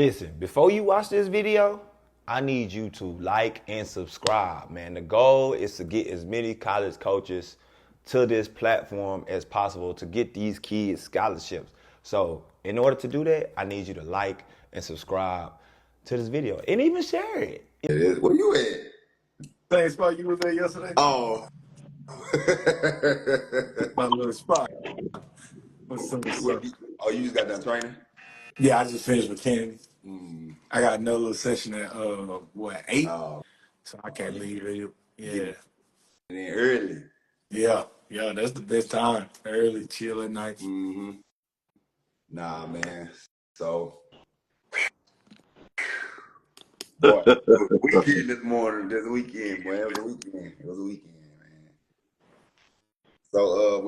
Listen, before you watch this video, I need you to like and subscribe, man. The goal is to get as many college coaches to this platform as possible to get these kids scholarships. So in order to do that, I need you to like and subscribe to this video and even share it. It is. Where you at? Same spot you was at yesterday? Oh. My little spot. What's up? Oh, you just got done training? Yeah, I just finished with Kenny. I got another little session at 8? Oh, So I can't leave it. Yeah. and then early. Yeah. Yeah, that's the best time. Early, chill at night. Nah, man. So, boy, weekend this morning, this weekend, boy. It was a weekend. It was a weekend, man. So,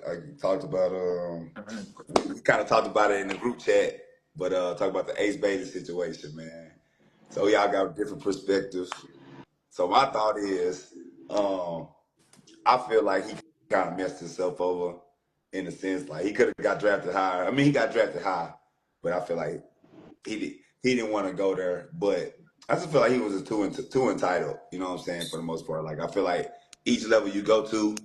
I talked about, we kind of talked about it in the group chat, but talk about the Ace Bailey situation, man. So y'all got different perspectives. So my thought is, I feel like he kind of messed himself over in a sense. Like he could have got drafted higher. I mean, he got drafted high, but I feel like he didn't want to go there. But I just feel like he was too entitled. You know what I'm saying? For the most part, like I feel like each level you go to,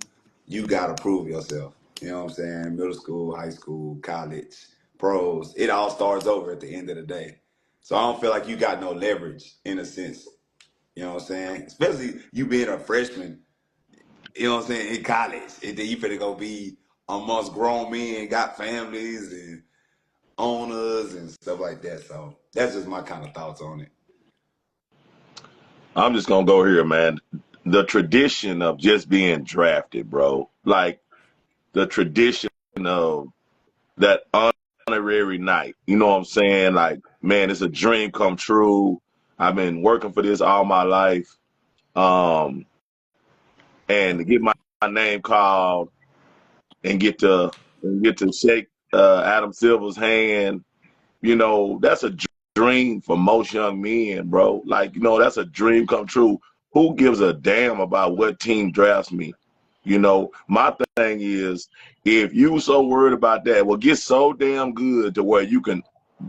you gotta prove yourself. You know what I'm saying? Middle school, high school, college, pros. It all starts over at the end of the day. So I don't feel like you got no leverage in a sense. You know what I'm saying? Especially you being a freshman, you know what I'm saying, in college. And then you finna go be amongst grown men, got families and owners and stuff like that. So that's just my kind of thoughts on it. I'm just gonna go here, man. The tradition of just being drafted, bro. Like the tradition of that honorary night. You know what I'm saying? Like, man, it's a dream come true. I've been working for this all my life. And to get my name called and get to shake Adam Silver's hand, you know, that's a dream for most young men, bro. Like, you know, that's a dream come true. Who gives a damn about what team drafts me? You know, my thing is, if you so worried about that, well, get so damn good to where you can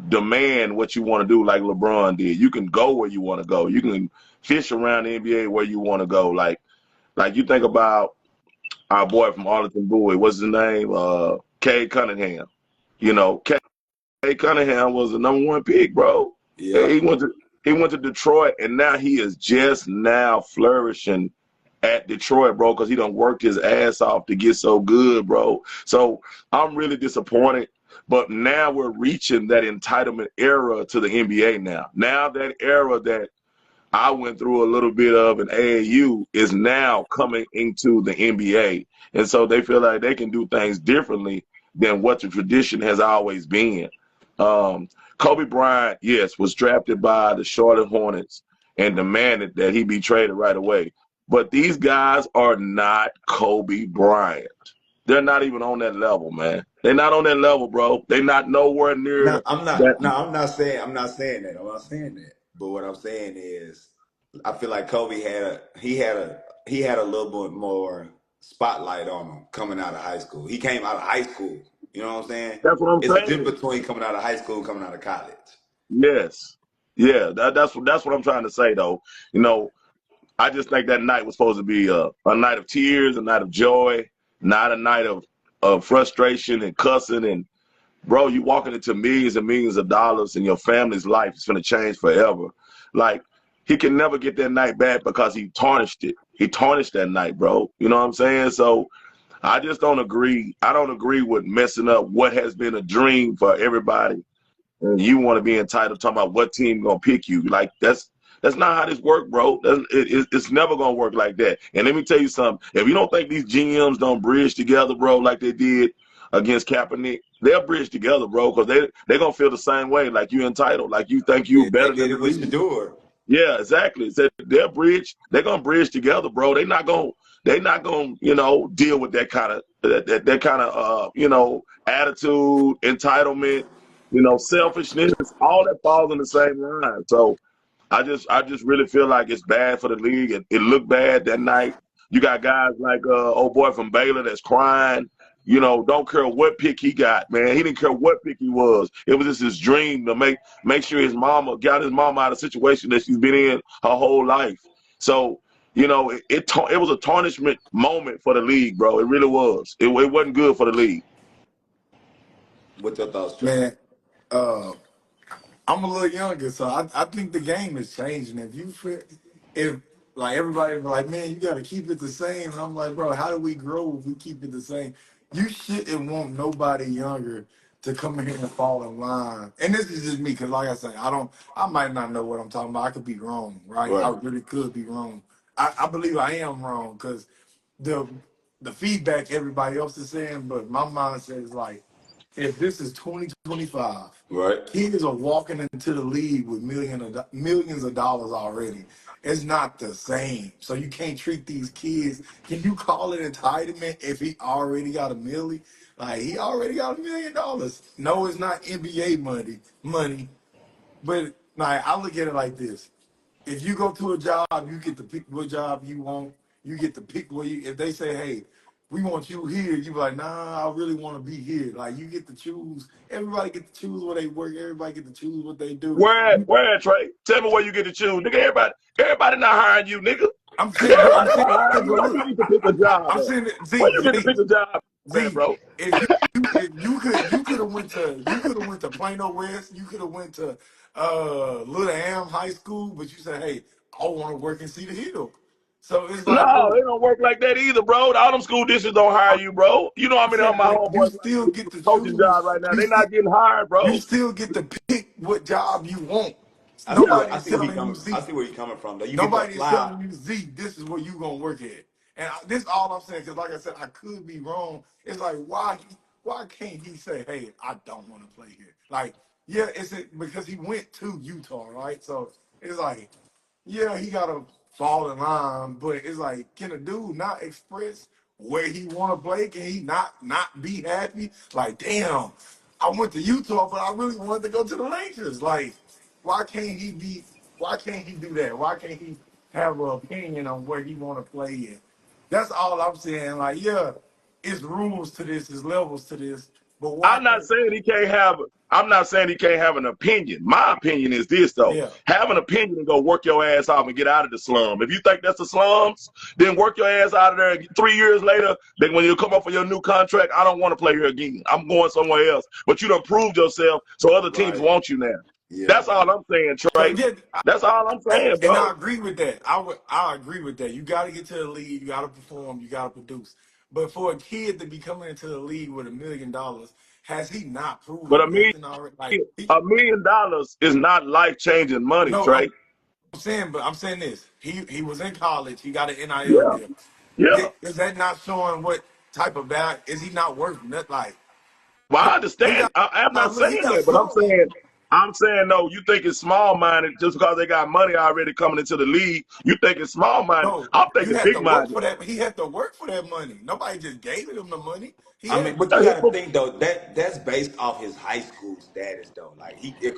demand what you want to do like LeBron did. You can go where you want to go. You can fish around the NBA where you want to go. Like you think about our boy from Arlington Bowie, what's his name? Cade Cunningham. You know, Cade Cunningham was the #1 pick, bro. Yeah. He went to Detroit, and now he is just now flourishing at Detroit, bro, because he done worked his ass off to get so good, bro. So I'm really disappointed. But now we're reaching that entitlement era to the NBA now. Now that era that I went through a little bit of an AAU is now coming into the NBA. And so they feel like they can do things differently than what the tradition has always been. Kobe Bryant, yes, was drafted by the Charlotte Hornets and demanded that he be traded right away. But these guys are not Kobe Bryant. They're not even on that level, man. They're not on that level, bro. They're not nowhere near No, I'm not. that. No, I'm not saying that. I'm not saying that. But what I'm saying is, I feel like Kobe had a little bit more spotlight on him coming out of high school. He came out of high school. You know what I'm saying? That's what I'm It's a saying. difference between coming out of high school and coming out of college. Yes. Yeah, that's what I'm trying to say, though. You know, I just think that night was supposed to be a night of tears, a night of joy, not a night of frustration and cussing. And, bro, you walking into millions and millions of dollars and your family's life is going to change forever. Like, he can never get that night back because he tarnished it. He tarnished that night, bro. You know what I'm saying? So I just don't agree. I don't agree with messing up what has been a dream for everybody. And you want to be entitled talking about what team going to pick you. Like, that's not how this works, bro. It's never going to work like that. And let me tell you something. If you don't think these GMs don't bridge together, bro, like they did against Kaepernick, they'll bridge together, bro, because they're going to feel the same way, like you entitled, like you think you Yeah, they better did than it the with league. Shador. Yeah, exactly. So they're going to bridge together, bro. They're not going to, you know, deal with that kind of you know, attitude, entitlement, you know, selfishness, all that falls in the same line. So I just really feel like it's bad for the league. It, looked bad that night. You got guys like old boy from Baylor that's crying. You know, Kevin Durant, he was crying. You know, Steph Curry, he was crying. Like, bro, You know, don't care what pick he got, man. He didn't care what pick he was. It was just his dream to make sure his mama got his mama out of a situation that she's been in her whole life. So, you know, it was a tarnishment moment for the league, bro. It really was. It wasn't good for the league. What's your thoughts, Trey? Man, I'm a little younger, so I think the game is changing. If like everybody be like, man, you got to keep it the same. And I'm like, bro, how do we grow if we keep it the same? You shouldn't want nobody younger to come in here and fall in line. And this is just me, because like I said, I might not know what I'm talking about. I could be wrong, right? I Right. really could be wrong. I believe I am wrong because the the feedback everybody else is saying, but my mindset is like, if this is 2025, Right. kids are walking into the league with millions of dollars already. It's not the same. So you can't treat these kids. Can you call it entitlement if he already got a milli? Like he already got $1 million. No, it's not NBA money. But like I look at it like this: if you go to a job, you get to pick what job you want. You get to pick where you. If they say, "Hey, we want you here," you be like, "Nah, I really want to be here." Like you get to choose. Everybody get to choose where they work. Everybody get to choose what they do. Where, Trey? Tell me where you get to choose, nigga. Everybody not hiring you, nigga. I'm saying, but Everybody not hiring you. but Where look, you get to pick a job I'm at? saying, Where Z, you get to Z, pick a job at, Z. bro? If you could have went to Plano West. You could have went to Little Am High School, but you said, "Hey, I want to work in Cedar Hill." So it's like, No, bro, it don't work like that either, bro. All them school districts don't hire you, bro. You know how I'm many of saying, my but you homeboys still like get to coaching choose. job right now? You They still not getting hired, you bro. still get to pick what job you want. I Nobody's see where he telling you coming. I Z. see where he coming from. Though you get to Nobody's fly. telling you Z. This is where you gonna work at. And this all I'm saying, because like I said, I could be wrong. It's like why can't he say, "Hey, I don't want to play here"? Like, yeah, because he went to Utah, right? So it's like, yeah, he gotta fall in line, but it's like, can a dude not express where he want to play? Can he not be happy? Like, damn, I went to Utah, but I really wanted to go to the Lakers. Like, why can't he be? Why can't he do that? Why can't he have an opinion on where he want to play in? That's all I'm saying. Like, yeah, it's rules to this, it's levels to this, but why I'm not can't? saying he can't have. I'm not saying he can't have an opinion. My opinion is this though: Yeah, have an opinion and go work your ass off and get out of the slum. If you think that's the slums, then work your ass out of there. 3 years later, then when you come up for your new contract, I don't want to play here again. I'm going somewhere else. But you done proved yourself, so other teams Right. want you now. Yeah. That's all I'm saying, so Trey. yeah, That's all I'm saying, and bro. I agree with that. I agree with that. You got to get to the league. You got to perform. You got to produce. But for a kid to be coming into the league with $1 million, has he not But proven nothing already? Like $1 million is not life changing money, no, Trey. I'm saying this. He was in college. He got an NIL Yeah, deal. yeah. Is that not showing what type of value? Is he not worth nothing? Like Well, I he understand. got I'm not look, he saying got that, but sold. I'm saying no. You think it's small minded just because they got money already coming into the league. You think it's small minded. No, I'm you thinking had big to work minded. for that. He had to work for that money. Nobody just gave him the money. He I mean, had but you got to think though that that's based off his high school status though. Like he did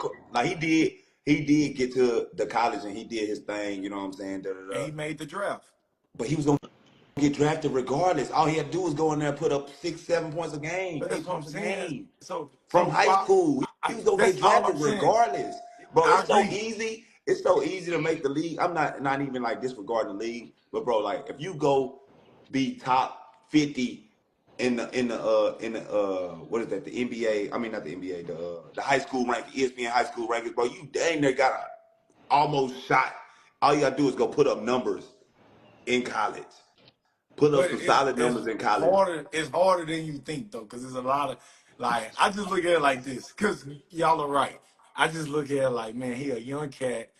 get to the college and he did his thing. You know what I'm saying? Da, da, and da. he made the draft. But he was gonna get drafted regardless. All he had to do was go in there and put up 6, 7 points a game, But that's eight what I'm points a saying. game So from high why? school. He was gonna That's get all drafted I'm saying. regardless, bro. I It's so agree. easy. It's so easy to make the league. I'm not even like disregarding the league, but bro, like if you go be top 50 in the what is that, the NBA? I mean not the NBA, the high school rank, ESPN high school rankings, bro. You dang near got a almost shot. All you gotta do is go put up numbers in college. Put up But some solid it's numbers in college. harder. It's harder than you think though, because there's a lot of like. I just look at it like this, because y'all are right. I just look at it like, man, he a young cat.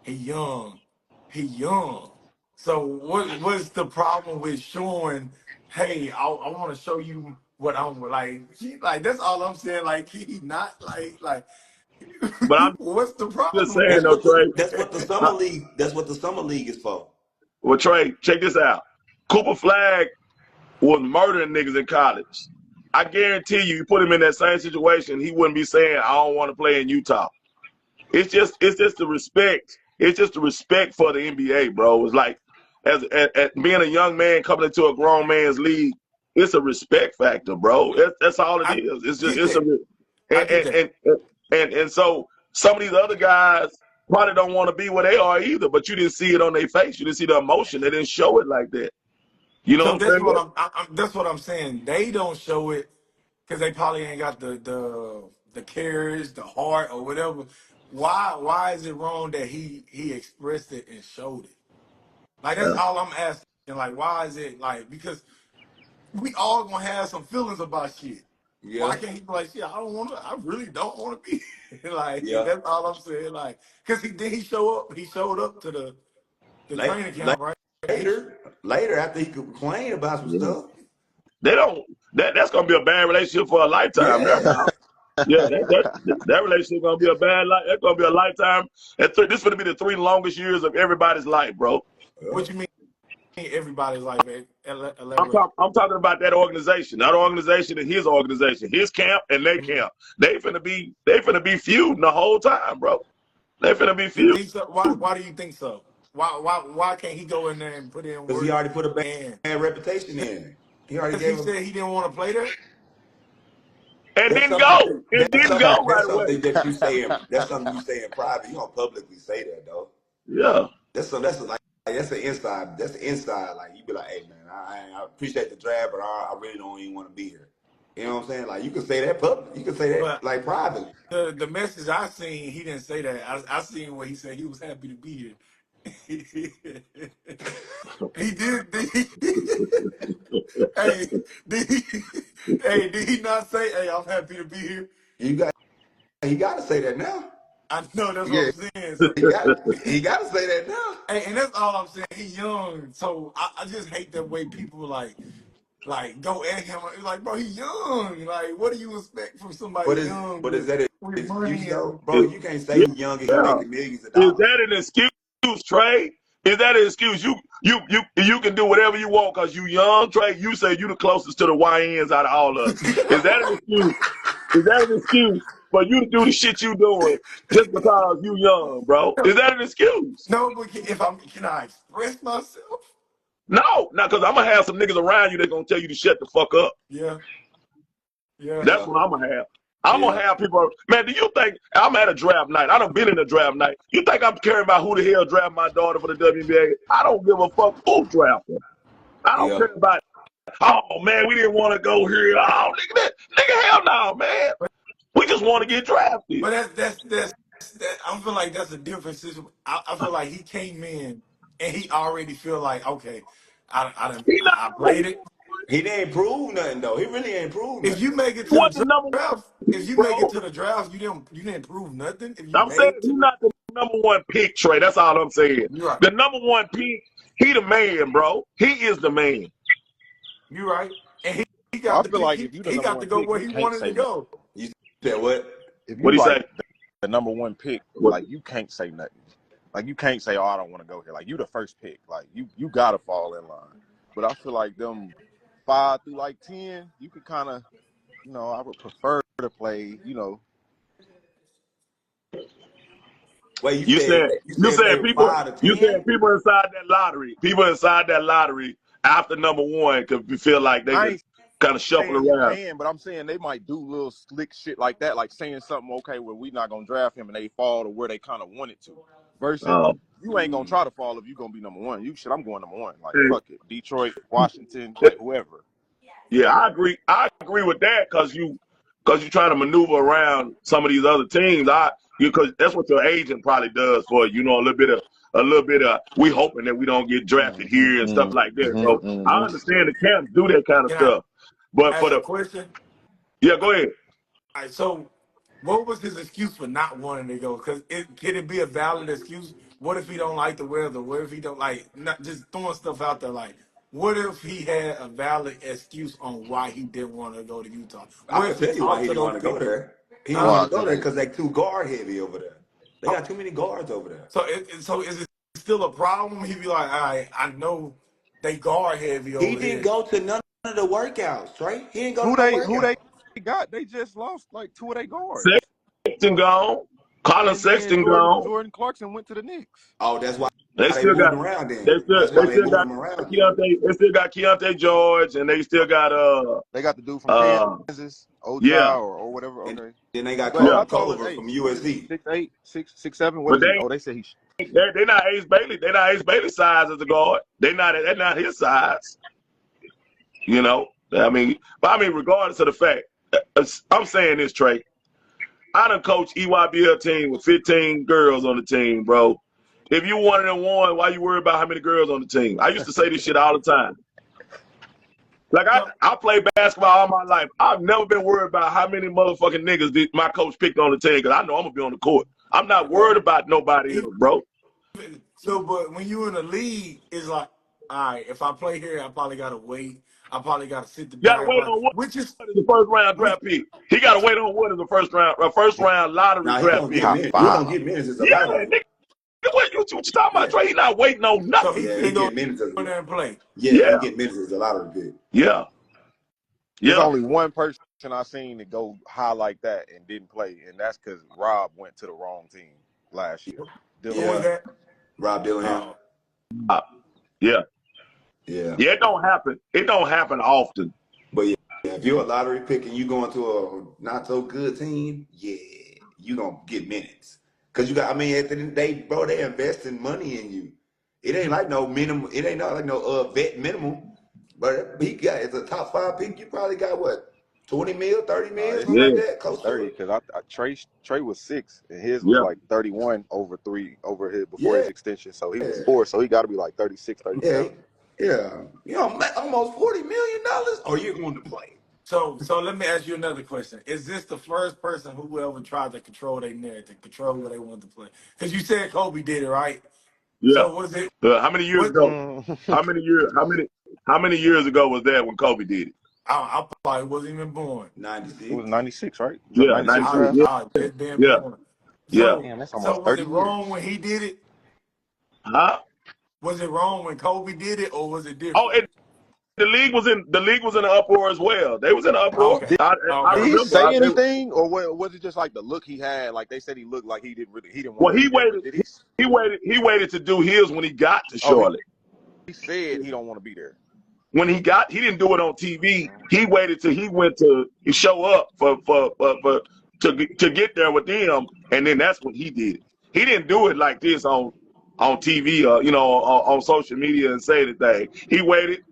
He young. He young. So what's the problem with showing? Hey, I want to show you what I'm like. Like that's all I'm saying. Like he not like. But I'm What's the just problem saying That's with though, what the Trey. that's what the it? summer league that's what the summer league is for. Well, Trey, check this out. Cooper Flag was murdering niggas in college. I guarantee you put him in that same situation, he wouldn't be saying, "I don't want to play in Utah." It's just the respect. It's just the respect for the NBA, bro. It's like as being a young man coming into a grown man's league. it's a respect factor, bro. That's all it I is. It's just get it's a that. I get that. and so some of these other guys probably don't want to be where they are either. But you didn't see it on their face. You didn't see the emotion. They didn't show it like that. You know So what I'm that's saying? what that's what I'm saying. They don't show it because they probably ain't got the courage, the heart, or whatever. Why is it wrong that he expressed it and showed it? Like that's Yeah. all I'm asking. Like why is it like because we all gonna have some feelings about shit. Why Yeah, can't he be like shit? I really don't want to be here. Like yeah. that's all I'm saying. Like because he show up. He showed up to the Late, training camp, right? later after he complained about some Yeah. stuff. They don't. That's gonna be a bad relationship for a lifetime. There Yeah, now. Yeah, that relationship gonna be a bad life. That's gonna be a lifetime. This gonna be the 3 longest years of everybody's life, bro. What yeah. you mean? Everybody's like I'm elaborate. talking. I'm talking about that organization. That organization and his organization, his camp and their camp. They finna be feuding the whole time, bro. They finna be You feuding. think so? Why do you think so? Why can't he go in there and put in Because he work? already put a And bad reputation in. He already because he gave him. said he didn't want to play there. And That's didn't something. go. And That's didn't something. go That's right away. something that you say. That's something you say in private. You don't publicly say that though. Yeah. That's like that's an inside. That's the inside. Like you be like, hey man, I appreciate the draft, but I really don't even want to be here. You know what I'm saying? Like you can say that public. You can say that But like privately. the message I seen, he didn't say that. I seen what he said. He was happy to be here. He did. Hey, did he, hey, did he not say, "Hey, I'm happy to be here"? You got. He got to say that now. I know that's what Yeah, I'm saying. So, He got. He got to say that now. hey, and that's all I'm saying. He young, so I just hate that way people like go at him. It's like, bro, he young. Like, what do you expect from somebody young But is that an with excuse money though, and bro? You can't say Yeah. he young and he making millions of Is dollars. that an excuse, Trey? Is that an excuse? You can do whatever you want because you young, Trey. You say you the closest to the YNs out of all of us. Is that an excuse? Is that an excuse for you to do the shit you doing just because you young, bro? Is that an excuse? no, but if can I express myself? No, not because I'm gonna have some niggas around you that's gonna tell you to shut the fuck up. Yeah, yeah. That's Yeah, what I'm gonna have. I'm yeah. gonna have people. Man, do you think I'm at a draft night? I done been in a draft night. You think I'm caring about who the hell draft my daughter for the WNBA? I don't give a fuck who draft her. I don't Yeah. care about. Oh man, we didn't want to go here. Oh nigga, hell no, man. We just want to get drafted. But I feel like that's a different situation. I feel like he came in and he already feel like, okay, He not I number played it. He didn't prove nothing though. He really ain't proved If nothing. you make it he to wasn't the the number draft, one if pick, you make it bro. to the draft, you didn't prove nothing. If you I'm saying made it he's to not the number one pick, Trey. That's all I'm saying. you're right. The number one pick, he the man, bro. He is the man. You're right. And he I got to feel pick like if you the he number got to one go pick, where you he can't wanted to say nothing. go. You said what? If What you he like say? the number one pick, What? like you can't say nothing. Like you can't say, "Oh, I don't want to go here." Like you the first pick. Like you gotta fall in line. But I feel like them 5 through like 10, you could kind of, I would prefer to play. Wait, You said you you said they said were people 5 to 10? people inside that lottery after number one could feel like they I could ain't kind of shuffle saying you around. can, but I'm saying they might do little slick shit like that, like saying something, okay, well, we not gonna draft him, and they fall to where they kind of wanted to. Versus Oh, you ain't gonna Mm. try to fall if you gonna be number one. I'm going number one. Like fuck it, Detroit, Washington, like whoever. yeah, I agree. I agree with that because you trying to maneuver around some of these other teams. Because that's what your agent probably does for you. You know, a little bit of we hoping that we don't get drafted Mm-hmm, here and stuff like that. So I mm-hmm. understand the camps do that kind of Can I stuff. But for ask a the question? yeah, go ahead. All right, so what was his excuse for not wanting to go? Because can it be a valid excuse? What if he don't like the weather? What if he don't like not just throwing stuff out there? Like, what if he had a valid excuse on why he didn't want to go to Utah? I What can if he tell you why talked he to didn't those want to go people? there. He didn't Huh? want Well, to go because there they because they too guard heavy over there. They got too many guards over there. So is it still a problem? He'd be like, all right, I know they guard heavy He over didn't here. go to none of the workouts, right? He didn't go to who no they workout. got, they just lost like 2 of their guards, Sexton gone. Colin and then Sexton Jordan gone. Jordan Clarkson went to the Knicks. Oh, that's why They they still moved got him around they then. still That's they why they still moved got him around then. Keontae. They still got Keontae George, and they still got They got the dude from uh Kansas, Ojai yeah or whatever. And Okay. then they got But yeah. how tall is Culver from Ace? What is he? USC. 6'8", 6'7"? What But is he? Oh, they say he's they not Ace Bailey. They not Ace Bailey size as a guard. They're not his size. You know. But regardless of the fact, I'm saying this, Trey. I done coached EYBL team with 15 girls on the team, bro. If you wanted and one, why you worry about how many girls on the team? I used to say this shit all the time. Like So, I played basketball all my life. I've never been worried about how many motherfucking niggas my coach picked on the team because I know I'm gonna be on the court. I'm not worried about nobody else, bro. so, but when you in the league, it's like, all right, if I play here, I probably gotta wait. I probably gotta sit the You gotta guy wait right, on what which is as the first round which. draft pick. He gotta wait on what as a first round lottery Now he draft gonna pick. get top minutes. He gonna 5. get minutes as a Yeah, lottery. nigga, what you talking about, Yeah, Trey? He not waiting on So nothing. he yeah, he can go get minutes as in there and play. yeah, he Yeah, get minutes as a lottery pick. yeah, There's yeah. only one person I seen to go high like that and didn't play, and that's because Rob went to the wrong team last year. Who was Yeah, Dillingham. that? Rob Dillingham. Oh, Uh, yeah. Yeah, Yeah, it don't happen. It don't happen often. but yeah, if you're a lottery pick and you going to a not so good team, yeah, you gonna get minutes. Cause you got, I mean, at the end of the day, bro, they investing money in you. It ain't like no minimum. It ain't not like no vet minimum. But he got it's a top 5 pick. You probably got what 20 mil, 30 No, mil, something Yeah, like that, it's close to 30 it. because Trey was 6 and his was yeah. like 31 over his before his Yeah, extension, so he was 4, so he got to be like 36, yeah, 37. yeah. You know, almost $40 million. Or you going to play? so let me ask you another question. Is this the first person who ever tried to control their narrative, control what they wanted to play? Because you said Kobe did it, right? Yeah. So was it How many years what? ago? Mm. How many years ago was that when Kobe did it? I probably wasn't even born. It was 96. 96, right? Was that Yeah, 96 96. draft? Yeah, I just been yeah, born. yeah. So Damn, that's so almost was 30 it wrong years. when he did it? Huh? Was it wrong when Kobe did it, or was it Oh, different? and the league was in an uproar as well. They was in an uproar. Okay, I Did okay. he remember. say anything, or was it just like the look he had? Like they said, he looked like he didn't want Well, to be there. But did he? he waited to do his when he got to Oh, Charlotte. he said he don't want to be there. When he didn't do it on TV. He waited till he went to show up to get there with them, and then that's when he did it. He didn't do it like this on TV or on social media and say anything. He waited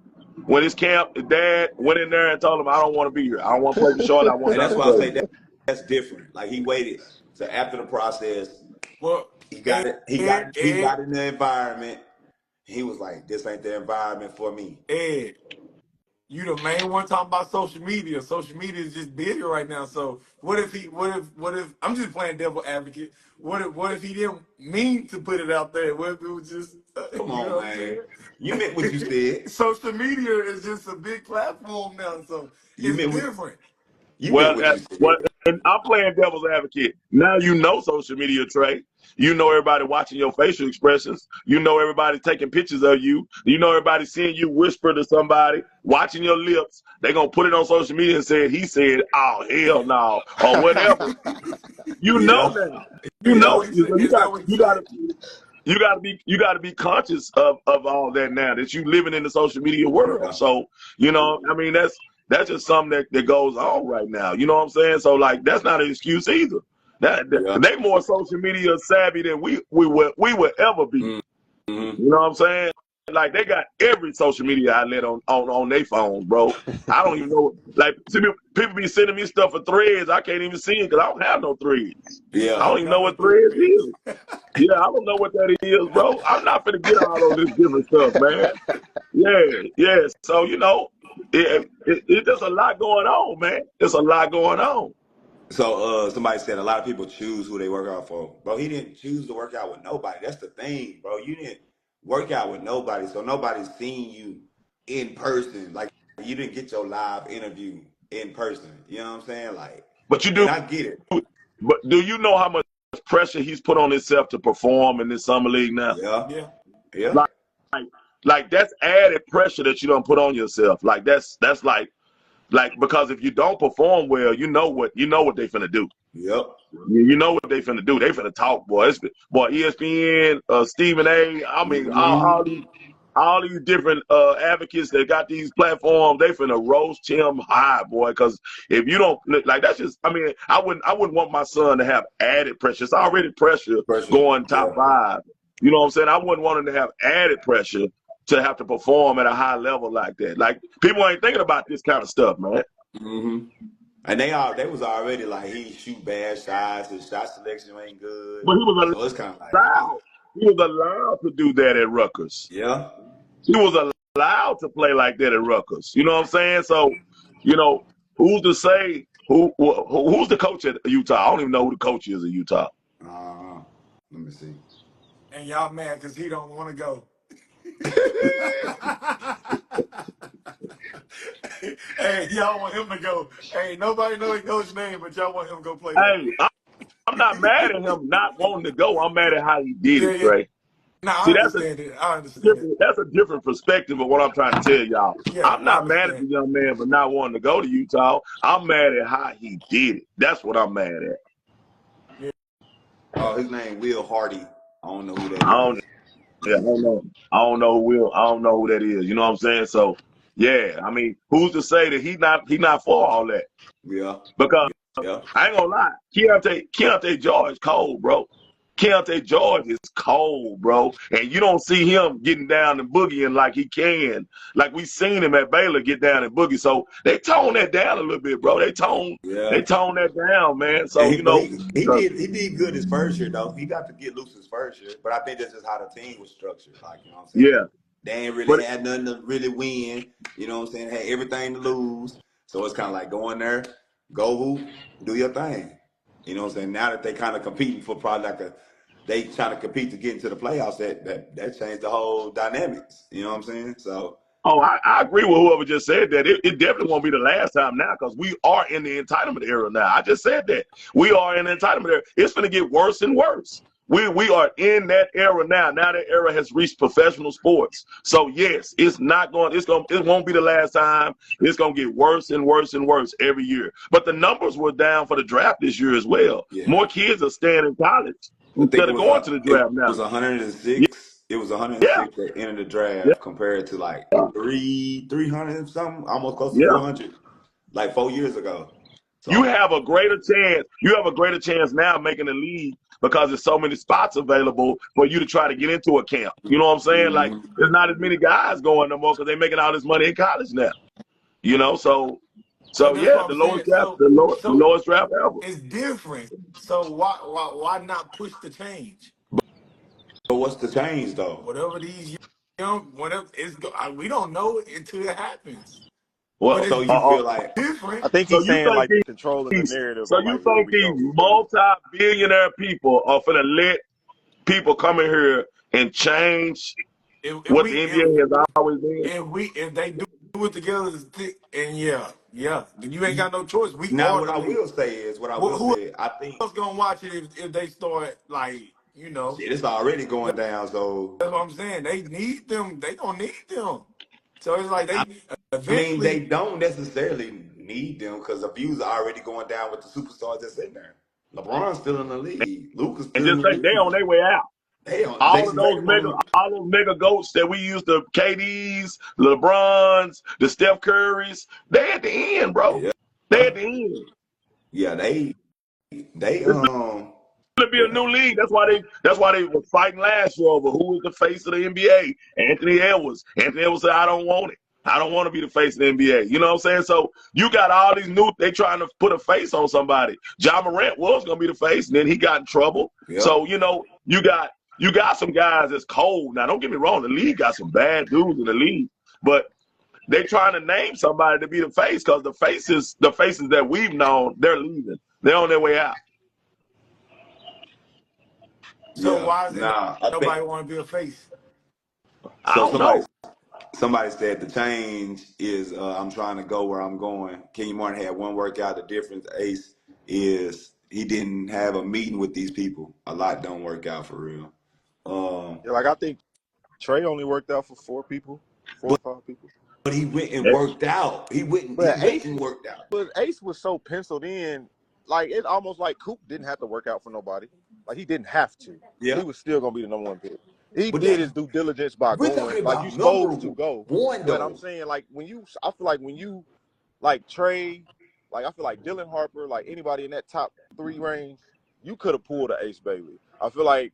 when his dad went in there and told him, "I don't want to be here. I don't want to play for Charlotte. I want And that's nothing why to I do say with it." that's different. Like he waited. So after the process, Well, he got Ed, it. He Ed, got he Ed, got in the environment. He was like, "This ain't the environment for me." Ed, you the main one talking about social media. Social media is just big right now. So what if I'm just playing devil advocate? What if he didn't mean to put it out there? What if it was just Come you know on, what I'm man. saying? You meant what you said. Social media is just a big platform now, so You it's meant what different. you meant what you said. And I'm playing devil's advocate. Now you know social media, Trey. You know everybody watching your facial expressions. You know everybody taking pictures of you. You know everybody seeing you whisper to somebody, watching your lips. They gonna put it on social media and say he said, "Oh hell no," or whatever. You know Yeah, now. You Is that know. what he You said? Is that what he said? you gotta be conscious of all that now that you living in the social media world. yeah, So, that's just something that goes on right now. You know what I'm saying? So like that's not an excuse either. yeah. They more social media savvy than we will ever be. Mm-hmm. You know what I'm saying? Like they got every social media outlet on their phones, bro. I don't even know. Like people be sending me stuff for threads. I can't even see it because I don't have no threads. I I Yeah, don't don't even got know no what threads thread. is. Yeah, I don't know what that is, bro. I'm not gonna get all of this different stuff, man. Yeah, yeah. So it's just a lot going on, man. There's a lot going on. so somebody said a lot of people choose who they work out for. Bro, he didn't choose to work out with nobody. That's the thing, bro. You didn't work out with nobody, so nobody's seen you in person. Like you didn't get your live interview in person. You know what I'm saying? Like, But you and do. I get it. But do you know how much pressure he's put on himself to perform in this summer league now? Yeah, Yeah. yeah, Like, like that's added pressure that you don't put on yourself. Like that's like because if you don't perform well, you know what they finna do. Yep. You know what they finna do? They finna talk, boy. Boy, ESPN, Stephen A. I mean, all these different advocates that got these platforms, they finna roast him high, boy. Because if you don't like, that's just. I mean, I wouldn't want my son to have added pressure. It's already pressure Pressure. going top Yeah. 5. You know what I'm saying? I wouldn't want him to have added pressure to have to perform at a high level like that. Like people ain't thinking about this kind of stuff, man. Mm-hmm. And they was already like he shoot bad shots, his shot selection ain't good. But he was So it's kind of like, allowed. He was allowed to do that at Rutgers. yeah. He was allowed to play like that at Rutgers. You know what I'm saying? So, you know, who's to say who's the coach at Utah? I don't even know who the coach is at Utah. Let me see. And y'all mad because he don't want to go. Hey, y'all want him to go. Hey, nobody know his coach's name, but y'all want him to go play there. Hey, I'm not mad at him not wanting to go. I'm mad at how he did Yeah, it, yeah. Trey. No, See, I understand it. I understand it. that's a different perspective of what I'm trying to tell y'all. Yeah, I'm I not mad at understand. the young man for not wanting to go to Utah. I'm mad at how he did it. That's what I'm mad at. Yeah. Oh, his name Will Hardy. I don't know who that I don't is. Yeah, I don't know. I don't know who that is. You know what I'm saying? So yeah, I mean, who's to say that he not for all that? Yeah. Because Yeah. I ain't gonna lie, Keontae George cold, bro. Keontae George is cold, bro. And you don't see him getting down and boogieing like he can. Like we seen him at Baylor get down and boogie. So they tone that down a little bit, bro. They tone Yeah. that down, man. And So, he, but he did good his first year though. He got to get loose his first year, but I think that's just how the team was structured. Like you know what I'm saying. yeah. They ain't really But had nothing to really win. You know what I'm saying. Had everything to lose. So it's kind of like go in there, go hoop, do your thing. You know what I'm saying. Now that they kind of competing for probably like they trying to compete to get into the playoffs. That changed the whole dynamics. You know what I'm saying. So oh, I agree with whoever just said that. It definitely won't be the last time now because we are in the entitlement era now. I just said that. We are in the entitlement era. It's going to get worse and worse. We are in that era now. Now that era has reached professional sports. So yes, it won't be the last time. It's gonna get worse and worse and worse every year. But the numbers were down for the draft this year as well. yeah. More kids are staying in college I think instead of going to the it draft now. was Yeah, 106. It was yeah, 106 that entered the yeah. draft compared to like 300 something, almost close to Yeah. 400, like 4 years ago. You So have a greater chance. You have a greater chance now making the league because there's so many spots available for you to try to get into a camp. You know what I'm saying? Like mhm. there's not as many guys going no more because they're making all this money in college now. You know, So so that's yeah, what I'm saying. the So lowest draft ever. it's different. So why not push the change? But what's the change though? Whatever these whatever we don't know it until it happens. But Well, it's So you feel like different. I think so he's you saying think like controlling the narrative so on you like where think we these go. multi-billionaire people are gonna let people come in here and change If what we the NBA has always been? if they do it together, and yeah, then you ain't got no choice. We now are what the I league. will say is what I will Who say. I think else gonna watch it if they start like shit, it's already going down. So That's what I'm saying. They need them. They don't need them. So it's like I they mean they eventually. don't necessarily need them because the views are already going down with the superstars that's in there. LeBron's still in the league. Luka's And still in just the think they on league. their way out. They on Jason Tatum on the All those mega goats that we used to KDs, LeBrons, the Steph Currys, they at the end, bro. yeah. They at the end. Yeah, they It's gonna be a yeah. new league. That's why they were fighting last year over who was the face of the NBA. Anthony Edwards. Anthony Edwards said, I don't want it. I don't want to be the face of the NBA. You know what I'm saying? So you got all these new they trying to put a face on somebody. John Morant was gonna be the face, and then he got in trouble. Yep. So, you got some guys that's cold. Now don't get me wrong, the league got some bad dudes in the league, but they trying to name somebody to be the face because the faces that we've known, they're leaving. They're on their way out. So Yeah. why is it Nah, I think nobody want to be a face? I so don't know. somebody said the change is I'm trying to go where I'm going. Kenny Martin had one workout. The difference, Ace, is he didn't have a meeting with these people. A lot don't work out for real. Yeah, like I think Trey only worked out for 4 people, 4 or 5 people. But he went and Yeah. worked out. He But went Ace, and worked out. but Ace was so penciled in like it's almost like Coop didn't have to work out for nobody. Like he didn't have to. Yeah. He was still gonna be the number one pick. He But did that his due diligence by we're going. talking Like you about number supposed to go. one But I'm though. saying like I feel like when you like Trey, like I feel like Dylan Harper, like anybody in that top 3 range, you could have pulled a Ace Bailey. I feel like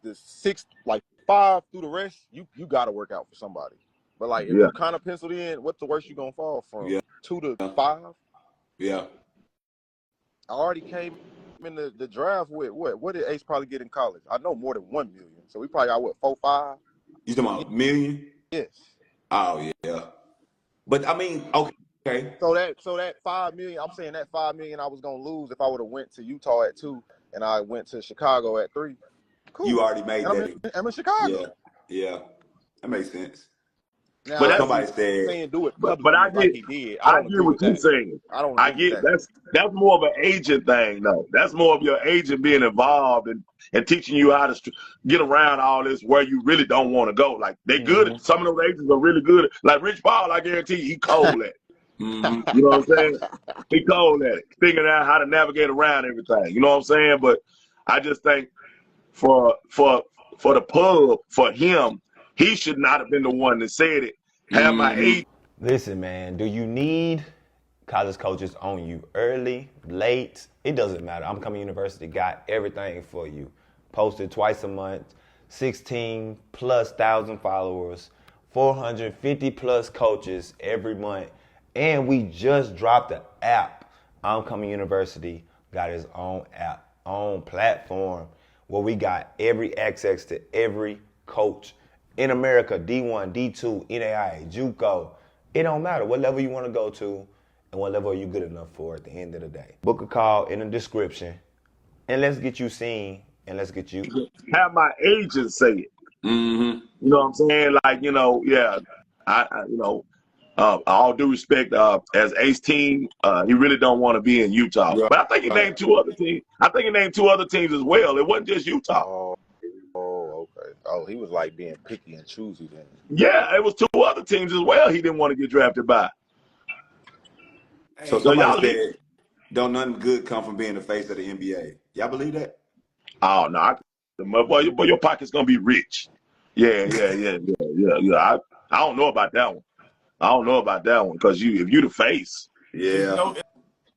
the 6, like 5 through the rest, you got to work out for somebody. But like if Yeah. you kind of penciled in, what's the worst you gonna fall from? Yeah. 2 to 5. Yeah. I already came in the draft with what did Ace probably get in college? I know more than 1 million. So we probably got what 4, 5. You talking about million? Yes. Oh yeah. But I mean, okay. So that 5 million, I'm saying that 5 million I was gonna lose if I would have went to Utah at 2 and I went to Chicago at 3. Cool. You already made And that. I'm in Chicago. Yeah. That makes sense. Now But I that's know Somebody he's said, saying do it but I publicly like get he did. I I don't get agree what with you're that. saying. I don't I agree with get that. that's more of an agent thing though. That's more of your agent being involved and teaching you how to get around all this where you really don't want to go. Like they good Mm-hmm. at some of those agents are really good. Like Rich Paul, I guarantee you, he cold at it. mm-hmm. You know what I'm saying? He cold at it, figuring out how to navigate around everything. You know what I'm saying? But I just think for the pub, for him, he should not have been the one that said it. Have my Mm-hmm. agent. Listen, man, do you need college coaches on you early, late? It doesn't matter. I'm Coming University got everything for you. Posted twice a month, 16 plus thousand followers, 450 plus coaches every month. And we just dropped the app. I'm Coming University got its own app, own platform where we got every access to every coach in America, D1, D2, NAIA, JUCO. It don't matter what level you want to go to and what level are you good enough for at the end of the day. Book a call in the description and let's get you seen and let's get you. Have my agent say it. Mm-hmm. You know what I'm saying? Like, yeah, all due respect, as Ace Team, he really don't want to be in Utah. Right. But I think he named 2 other teams. I think he named 2 other teams as well. It wasn't just Utah. Oh, okay. Oh, he was like being picky and choosy then. Yeah, it was 2 other teams as well he didn't want to get drafted by. So Hey, So somebody y'all leave. said, don't nothing good come from being the face of the NBA. Y'all believe that? Oh, no. Boy, your pocket's going to be rich. Yeah. I don't know about that one. I don't know about that one because if you the face, it's Yeah. no.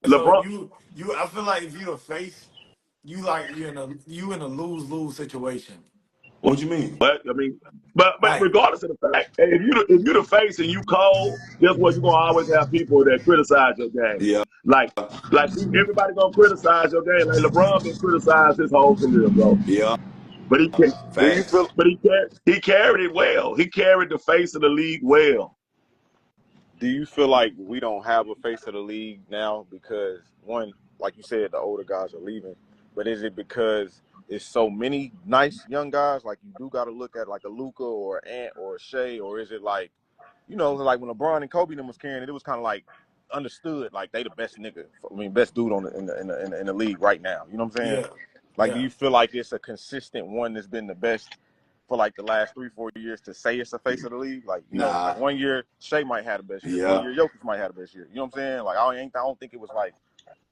So LeBron. I feel like if you're a face, you in a lose situation. What you mean? But I mean, but Like, regardless of the fact, hey, if you the face and you cold, guess what? You're gonna always have people that criticize your game. Yeah. Like everybody gonna criticize your game. Like LeBron been criticized his whole career, bro. Yeah. But Do you Facts. feel he carried it well. He carried the face of the league well. do you feel like we don't have a face of the league now because one, like you said, the older guys are leaving, but is it because it's so many nice young guys? Like you do got to look at like a Luka or Ant or a Shea, or is it like, like when LeBron and Kobe them was carrying it, it was kind of like understood like they the best nigga, best dude on in the league right now. You know what I'm saying? yeah, Like, do yeah. you feel like it's a consistent one that's been the best for like the last 3-4 years to say it's the face of the league? Like, Nah. like 1 year Shea might have the best year, Yeah. 1 year Jokic might have the best year. You know what I'm saying? Like, I don't think it was like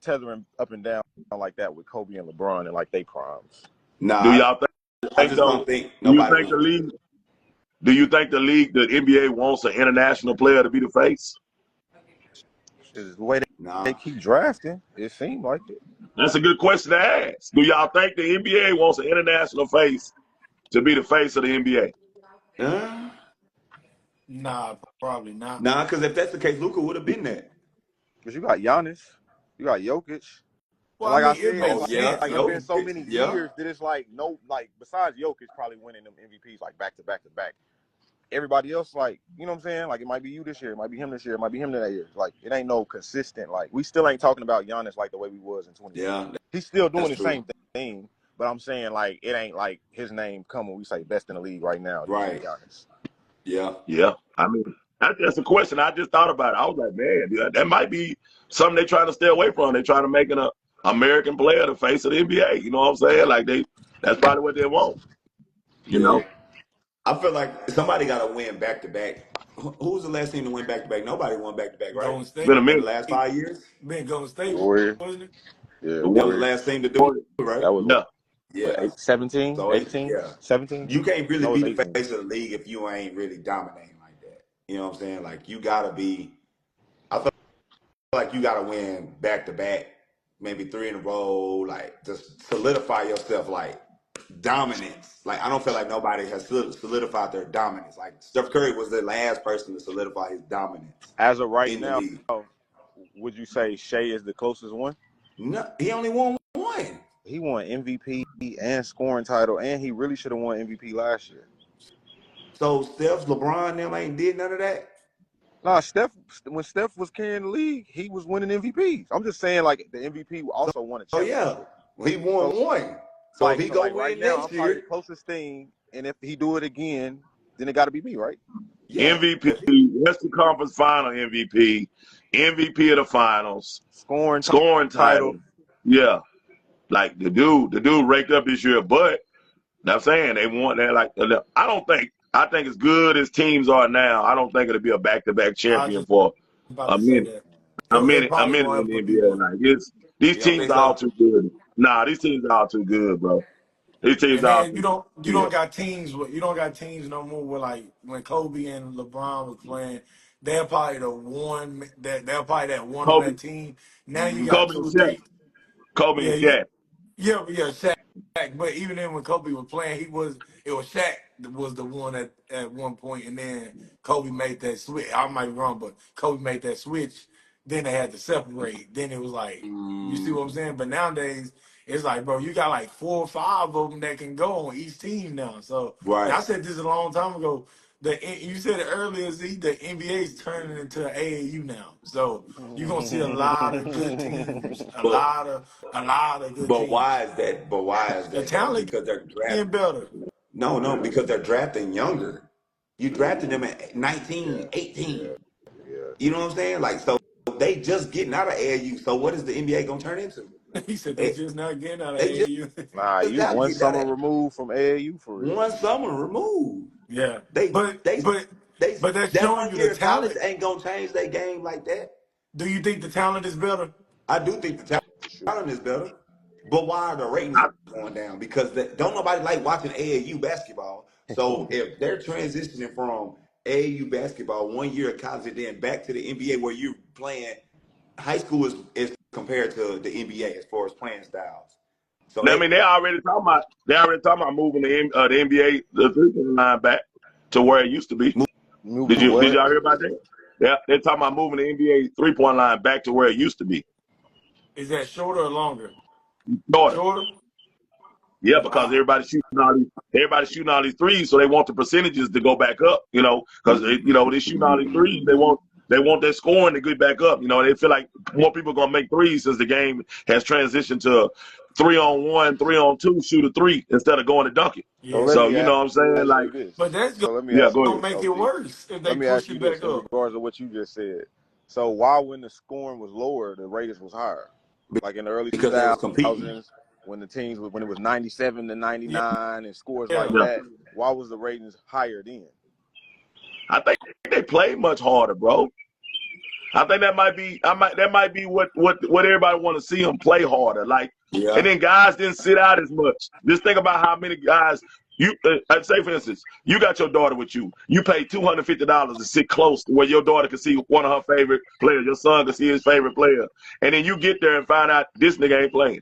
tethering up and down like that with Kobe and LeBron and like they primes. Nah. Do y'all I think just though? don't think Do you nobody think the was. league? Do you think the NBA wants an international player to be the face? Is the way Nah. they keep drafting, it seemed like it. That's a good question to ask. Do y'all think the NBA wants an international face to be the face of the NBA? Nah, probably not. Nah, because if that's the case, Luka would have been there. Because you got Giannis, you got Jokic. Well, And I like I mean, it said, Oh makes like yeah. sense. it's been so Jokic. many Yeah. years that it's like besides Jokic probably winning them MVPs like back to back to back. Everybody else, like, you know what I'm saying? Like, it might be you this year, it might be him this year, it might be him that year. Like, it ain't no consistent. Like, we still ain't talking about Giannis like the way we was in 2020. Yeah. He's still doing That's the true. same thing, but I'm saying, like, it ain't like his name come when we say best in the league right now. You say Right. Giannis. Yeah. Yeah, I mean that's a question I just thought about. I was like, man, yeah, that might be something they trying to stay away from. They trying to make an American player the face of the NBA. You know what I'm saying? Like that's probably what they want. You Yeah. know? I feel like somebody got to win back to back. Who was the last team to win back to back? Nobody won back to back, right? Golden State. Been a In the minute. last 5 years. Been Golden State, Warrior. wasn't it? Yeah, That was the Warriors. last team to do it, right? That was Yeah. what, Yeah. 17, So 18, yeah, 17? you can't really No, it be was the 18. face of the league if you ain't really dominating like that. You know what I'm saying? Like you gotta be. I feel like you gotta win back to back, maybe three in a row. Like just solidify yourself. Like dominance. Like I don't feel like nobody has solidified their dominance. Like Steph Curry was the last person to solidify his dominance As of right in the now, league. would you say Shea is the closest one? No, he only won one. He won MVP and scoring title, and he really should have won MVP last year. So Steph, LeBron, them ain't did none of that. Nah, Steph. When Steph was carrying the league, he was winning MVPs. I'm just saying, like the MVP also won a Oh yeah, championship. he won So one. So if like, he so go like right win now, I'm next probably the year, closest thing. And if he do it again, then it got to be me, right? yeah. MVP, If he, Western Conference Final MVP, MVP of the finals, Scoring scoring title. title. Yeah. Like the dude raked up this year, but I'm saying they want that. Like I think as good as teams are now, I don't think it'll be a back-to-back I champion just for about a to say minute, that. a It minute, a probably minute won't in ever the be NBA. one. Like these you don't teams think are all so? too good. Nah, these teams are all too good, bro. These teams And are all then too you good. don't got teams you don't got teams no more where like when Kobe and LeBron was playing, they're probably the one that they're probably that one on Kobe, that team. Now you got Kobe two and or Shaq, three. Kobe Yeah, and Shaq. yeah, Shaq. But even then, when Kobe was playing, it was Shaq that was the one at one point, and then Kobe made that switch. I might be wrong, but Kobe made that switch. Then they had to separate. Then it was like, you see what I'm Mm, saying? But nowadays, it's like, bro, you got like 4 or 5 of them that can go on each team now. So, and right. I said this a long time ago. You said it earlier, Z. The NBA is turning into an AAU now. So you're gonna see a lot of good teams, But a lot of good but teams. why is that? But why is The that though? talent Because they're getting drafting. better. No, no, because they're drafting younger. You drafted them at Yeah, 19, yeah, 18. yeah. You know what I'm saying? Like so they just getting out of AAU. So what is the NBA gonna turn into? He said they They, just not getting out of they AAU. Nah, just you got one getting out summer of removed from AAU for real. one summer removed. Yeah, They but they but they but that's that showing one you the year of college talent. ain't gonna change their game like that. Do you think the talent is better? I do think the Shoot. talent is better, but why are the ratings going down? Because don't nobody like watching AAU basketball. So if they're transitioning from AAU basketball 1 year of college and then back to the NBA where you're playing, high school is compared to the NBA as far as playing styles. So I mean, they already talking about moving the NBA the 3-point line back to where it used to be. Moving Did the you did what? y'all hear about that? They're talking about moving the NBA 3-point line back to where it used to be. Is that shorter or longer? Shorter. Shorter. Yeah, because Wow. everybody's shooting all these threes, so they want the percentages to go back up. Because they're shooting all these threes, they want their scoring to get back up. They feel like more people are gonna make threes since the game has transitioned to 3-on-1, 3-on-2, shoot a three instead of going to dunk it. So Yeah, let So me you know what I'm saying? ask Like, you this. but that's So let me yeah, ask you go gonna this, ahead. make it OG. worse if they Let me push ask you it this back in up. regards to what you just said. So why, when the scoring was lower, the ratings was higher? Like in the early because they was competing. 2000s, when when it was 97 to Yeah, 99 and scores like yeah. Yeah, that, why was the ratings higher then? I think they play much harder, bro. I think that might be what everybody want to see them play harder. Like, and Yeah, then guys didn't sit out as much. Just think about how many guys I'd say, for instance, you got your daughter with you. You pay $250 to sit close to where your daughter can see one of her favorite players. Your son can see his favorite player, and then you get there and find out this nigga ain't playing.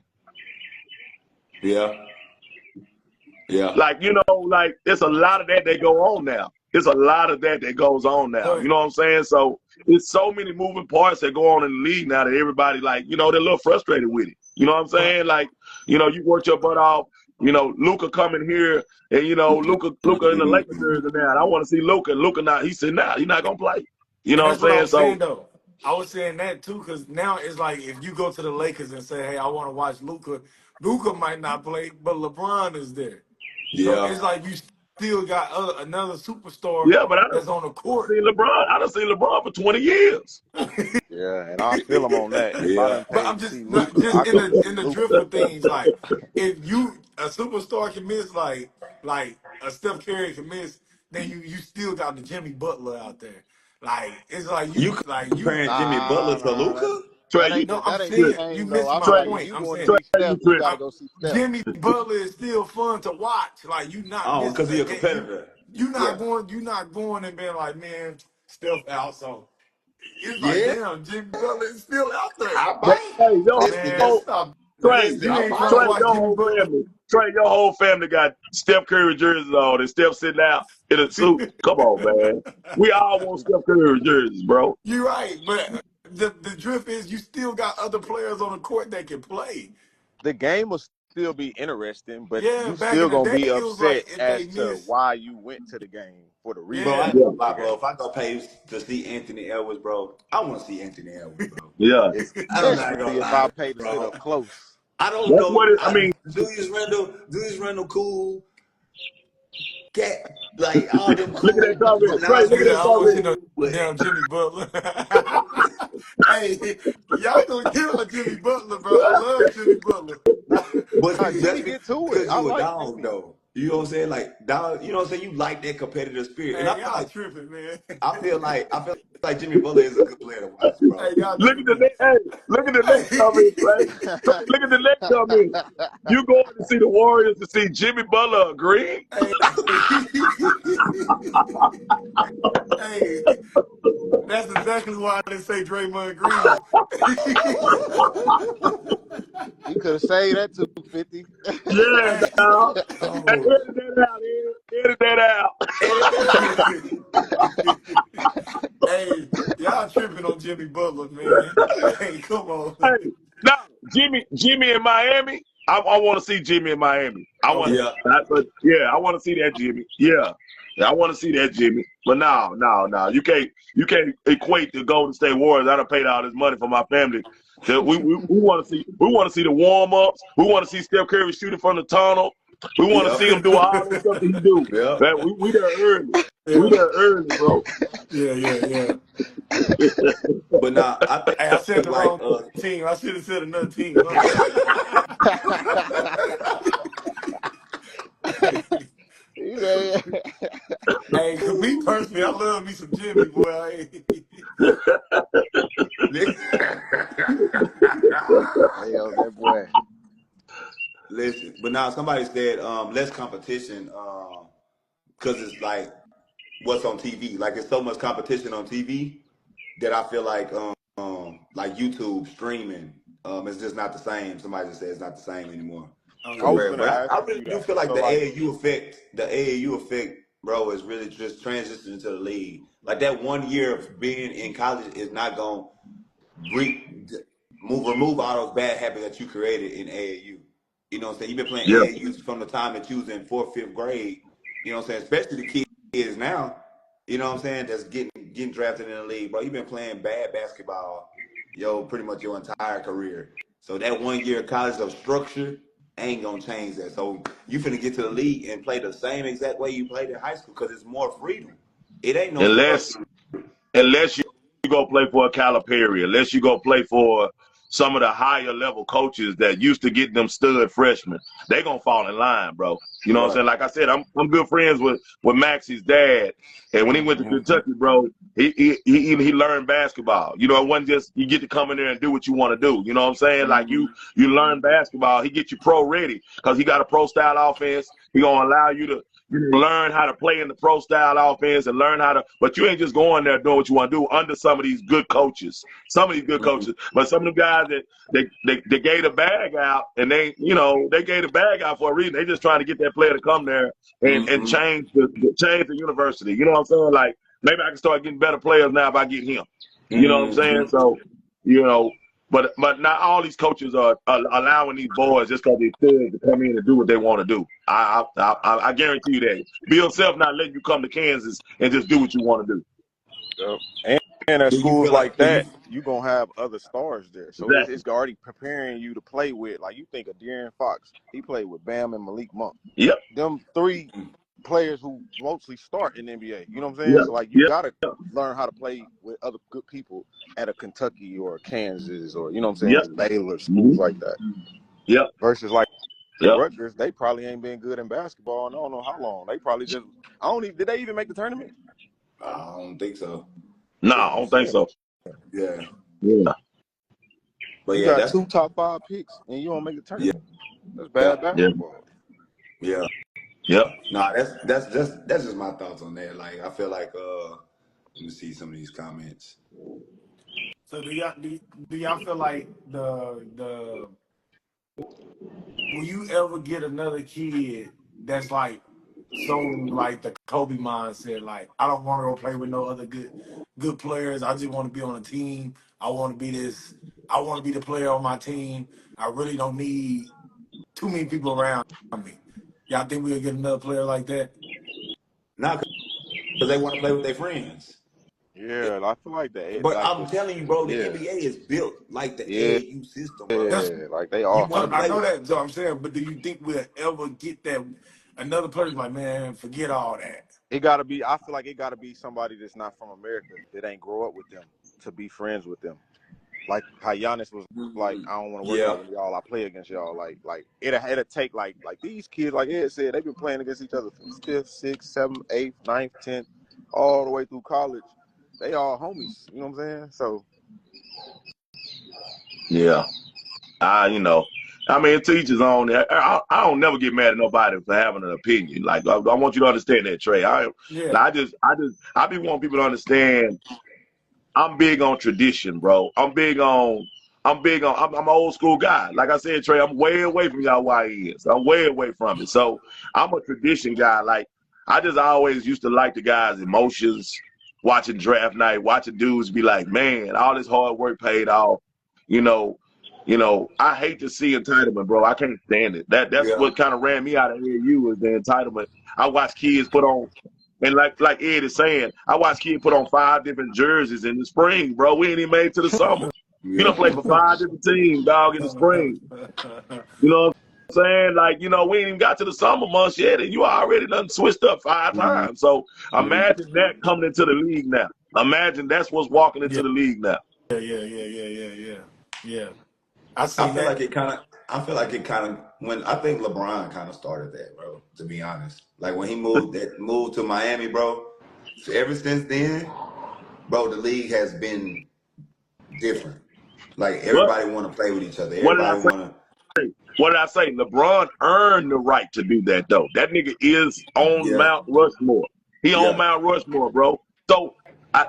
yeah, yeah. Like, like it's a lot of that go on now. It's a lot of that goes on now. You But know what I'm saying? So it's so many moving parts that go on in the league now that everybody, like, they're a little frustrated with it. You know what I'm but saying? Like, you worked your butt off. Luca coming here, and Luca in the Lakers jersey now. And I want to see Luca. Luca not. He said, nah, he's not gonna play. You know and what I'm that's what I saying? was saying So though. I was saying that too because now it's like if you go to the Lakers and say, "Hey, I want to watch Luca," Luca might not play, but LeBron is there. So Yeah. it's like you still got another superstar yeah, but that's on the I don't court. see LeBron. I don't see LeBron for 20 years. Yeah, and I feel him on that. If I Yeah. didn't But pay I'm to see just not Luca, I just couldn't see in the Luca. drift of things. Like if you a superstar can miss, like a Steph Curry can miss, then you still got the Jimmy Butler out there. Like it's like You you like you comparing Jimmy Nah, Butler to nah, that Luca? Trey, That you ain't No, the I'm that ain't the saying same you though. missing I my feel Trey, like if point. you I'm going to saying Trey, see you Steph, you tripping. gotta go see Steph. Jimmy Butler is still fun to watch. Like you not Oh, missing because he a that game. competitor. Yeah. You not going and being like, man, Steph out. So it's like, Yeah, damn, Jimmy Butler is still out there. I But might. hey, your Listen, Man, that's whole stop. Trey, listen, You I ain't trying to Trey, might. watch your Jimmy whole Butler. family, Trey, your whole family got Steph Curry jerseys on, and Steph sitting out in a suit. Come on, man. We all want Steph Curry jerseys, bro. You're right, but the drift is you still got other players on the court that can play. The game will still be interesting, but Yeah, you back still in the gonna day, be it was upset like if they as to miss, why you went to the game for the Bro, I yeah, ain't reason Yeah, gonna lie, the bro. game. If I go pay to see Anthony Edwards, bro, I want to see Anthony Edwards, bro. yeah. I'm not gonna Especially if I lie, pay to sit bro. up close. I don't That's know. what it. I mean, Julius Randle, cool. Cat, like all them look at that cool. comment. Trey, Nas look at nigga said, that I don't want to see comment. no but damn Jimmy Butler. Hey, y'all gonna get on Jimmy Butler, bro. I love Jimmy Butler. nah, but Nah, see, that's Jimmy get to it. because I you a like dog, Jimmy. though. You know what I'm saying? Like dog, you know what I'm saying? You like that competitive spirit, and Hey, y'all tripping, man. I feel like Jimmy Butler is a good player to watch, bro. Hey, y'all Look at the tripping. next. Hey, look at the next comment, Trey. Trey, look at the next comment. You going to see the Warriors to see Jimmy Butler agree? Hey, hey, that's exactly why I didn't say Draymond Green. He could have saved that 250. Yeah, Hey, dog. Hey, Oh, edit that out, Ed. Edit that out. hey, y'all tripping on Jimmy Butler, man. Hey, come on. Hey, now Jimmy in Miami. I want to see Jimmy in Miami. Okay. yeah. I want to see that Jimmy. Yeah, I want to see that Jimmy. But no, you can't equate the Golden State Warriors. I done paid all this money for my family. We want to see the warm ups. We want to see Steph Curry shooting from the tunnel. We want to Yep. see him do all the stuff that he do. Yep. Man, we there early. We Yeah, there early, bro. yeah. But now Hey, I said think the like wrong team. I should have said another team. My bad. He said, Hey, me personally, I love me some Jimmy, boy. hell, that boy. Listen, but now somebody said less competition because it's like what's on TV. Like it's so much competition on TV that I feel like YouTube streaming it's just not the same. Somebody just said it's not the same anymore I Okay. was compared. gonna But ask I really you do that. feel like So like, the AAU effect, bro, is really just transitioning to the league. Like that 1 year of being in college is not going re- remove all those bad habits that you created in AAU. You know what I'm saying? You've been playing Yeah, AAU from the time that you was in fourth, fifth grade. You know what I'm saying? Especially the kids now. You know what I'm saying? That's getting drafted in the league, bro. You've been playing bad basketball, pretty much your entire career. So that 1 year of college of structure ain't gonna change that. So you finna get to the league and play the same exact way you played in high school because it's more freedom. It ain't no unless structure. unless you go play for a Calipari, unless you go play for some of the higher level coaches that used to get them stud freshmen, they gonna fall in line, bro. You know what I'm Right. saying? Like I said, I'm good friends with Maxie's dad, and when he went to Mhm. Kentucky, bro, he learned basketball. You know, it wasn't just you get to come in there and do what you want to do. You know what I'm saying? Like Mhm. you learn basketball, he get you pro ready because he got a pro style offense. He gonna allow you to learn how to play in the pro style offense and learn how to, but you ain't just going there doing what you want to do under some of these good coaches. Some of these good Mhm. coaches, but some of the guys that they gave the bag out and they gave the bag out for a reason. They just trying to get that player to come there and Mhm. change the university. You know what I'm saying? Like maybe I can start getting better players now if I get him. You know what I'm saying? Mhm. So, you know, but not all these coaches are allowing these boys just because they're studs to come in and do what they want to do. I guarantee you that. Bill Self not letting you come to Kansas and just do what you want to do. Yep. And at Do you schools feel like like do you that, you gonna have other stars there, so Exactly. it's already preparing you to play with. Like you think of De'Aaron Fox, he played with Bam and Malik Monk. Yep. Them three players who mostly start in the NBA. You know what I'm saying? Yep. So like you Yep. gotta learn how to play with other good people at a Kentucky or a Kansas or you know what I'm Yep. saying, Baylor, Mm-hmm. schools like that. Yep. Versus like Yep. Rutgers, they probably ain't been good in basketball and I don't know how long. They probably just I don't even did they even make the tournament? I don't think so. No, That's I what I'm don't think saying. so. Yeah. Yeah. But You yeah, got that's 2 top 5 picks and you don't make the yeah, tournament. That's yeah, bad Yeah. basketball. yeah. Yep. Nah, that's just my thoughts on that. Like I feel like let me see some of these comments. So do y'all feel like the will you ever get another kid that's like so like the Kobe mindset, like I don't want to go play with no other good players. I just want to be on a team. I want to be this. I want to be the player on my team. I really don't need too many people around me. Y'all think we'll get another player like that? Not because they want to play with their friends. Yeah, I feel like But like I'm this. telling you, bro, the Yeah, NBA is built like the yeah, AAU system, bro. That's like they are You want so to I play homies. know with that. So I'm saying, but do you think we'll ever get that another person like, man, forget all that? It gotta be. I feel like it gotta be somebody that's not from America that ain't grow up with them to be friends with them. Like how Giannis was like, I don't want to work yeah, out with y'all. I play against y'all. Like it'll take like these kids. Like Ed said, they've been playing against each other from 5th, 6th, 7th, 8th, 9th, 10th, all the way through college. They all homies. You know what I'm saying? So Yeah. You know, I mean, to each his own. I don't never get mad at nobody for having an opinion. Like, I want you to understand that, Trey. Yeah, I be wanting people to understand. I'm big on tradition, bro. I'm an old school guy. Like I said, Trey, I'm way away from y'all YEs. I'm way away from it. So I'm a tradition guy. Like, I just always used to like the guys' emotions, watching draft night, watching dudes be like, man, all this hard work paid off. You know, I hate to see entitlement, bro. I can't stand it. That's yeah, what kind of ran me out of AAU is the entitlement. I watch kids put on and like Ed is saying, I watch kids put on 5 different jerseys in the spring, bro. We ain't even made it to the summer. You don't yeah, play for 5 different teams, dog, in the spring. You know what I'm saying? Like, we ain't even got to the summer months yet, and you already done switched up 5 Mhm, times. So mhm. imagine that coming into the league now. Imagine that's what's walking yeah, into the league now. yeah. Yeah. I I seen feel that. like it kind of. I feel like it kind of when I think LeBron kind of started that, bro. To be honest, like when he moved to Miami, bro. Ever since then, bro, the league has been different. Like But everybody want to play with each other. what did I Everybody say? want to. What did I say? LeBron earned the right to do that, though. That nigga is on Yeah, Mount Rushmore. He on yeah, Mount Rushmore, bro. So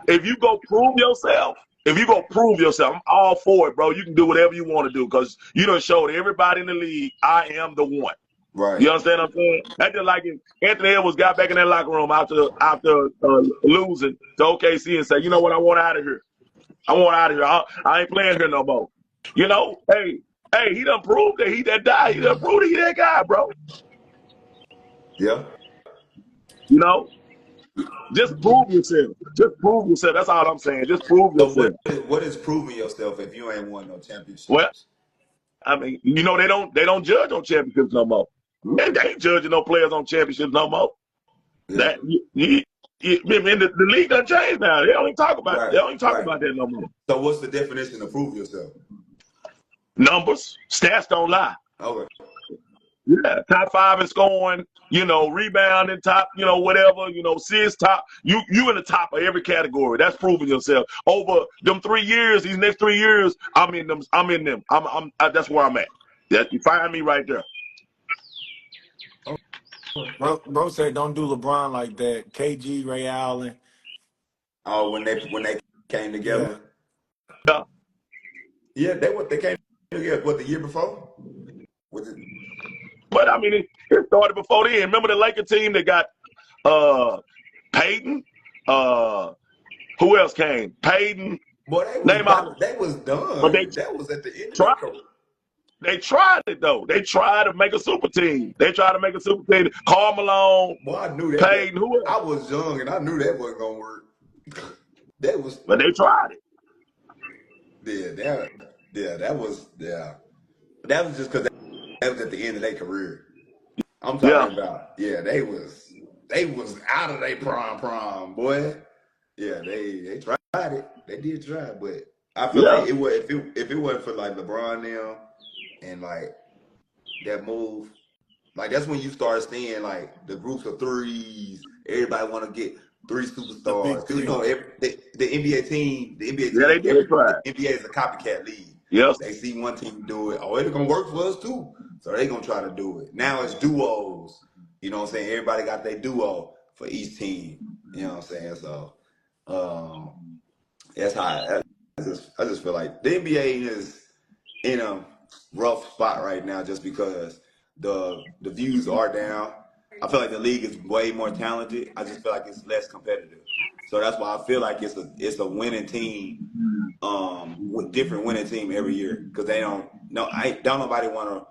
if you go prove yourself, I'm all for it, bro. You can do whatever you want to do because you done showed everybody in the league I am the one. right. You understand what I'm saying? That's just like if Anthony Edwards got back in that locker room after losing to OKC and say, you know what, I want out of here. I ain't playing here no more. Hey, he done proved that he that guy. He done proved that he that guy, bro. Yeah. You know, just prove yourself. Just prove yourself. That's all I'm saying. Just prove So yourself. what is proving yourself if you ain't won no Well, championships? I mean, they don't judge on championships no more. They ain't judging no players on championships no more. Yeah. That I mean, the league done changed now. They don't even talk about. Right. They don't even talk Right. about that no more. So what's the definition of prove yourself? Numbers, stats don't lie. Okay. Yeah, top 5 in scoring, rebounding, top, whatever, assists, top. You in the top of every category. That's proving yourself. Over them 3 years, these next 3 years, I'm in them. That's where I'm at. You find me right there. Bro said don't do LeBron like that. KG, Ray Allen. Oh, when they came Yeah. together. Yeah. Yeah, they came together. What, the year before? Was it? But I mean, it started before then. Remember the Laker team that got uh Peyton? Uh, who else came? Peyton. Boy, Name all. they was But they done. That was at the end of tried. their career. They tried it though. They tried to make a super team. They tried to make a super team. Karl Malone, Boy, I knew that was. Payton, who else? I was young and I knew that wasn't gonna work. That was But they tried it. that was just because that was at the end of their career. I'm Yeah, talking about they was out of their prime, boy. Yeah, they tried it. They did try, but I feel like yeah, it would if it wasn't for like LeBron now and like that move, like that's when you start seeing like the groups of threes. Everybody want to get 3 The big superstars because three. the NBA team, yeah. They did every try the it. NBA is a copycat league. Yes. They see one team do it. Oh, it's gonna work for us too. So they gonna try to do it. Now it's duos. You know what I'm saying? Everybody got their duo for each team. You know what I'm saying? So that's how I just feel like the NBA is in a rough spot right now just because the views are down. I feel like the league is way more talented. I just feel like it's less competitive. So that's why I feel like it's a winning team, with different winning team every year because they don't nobody want to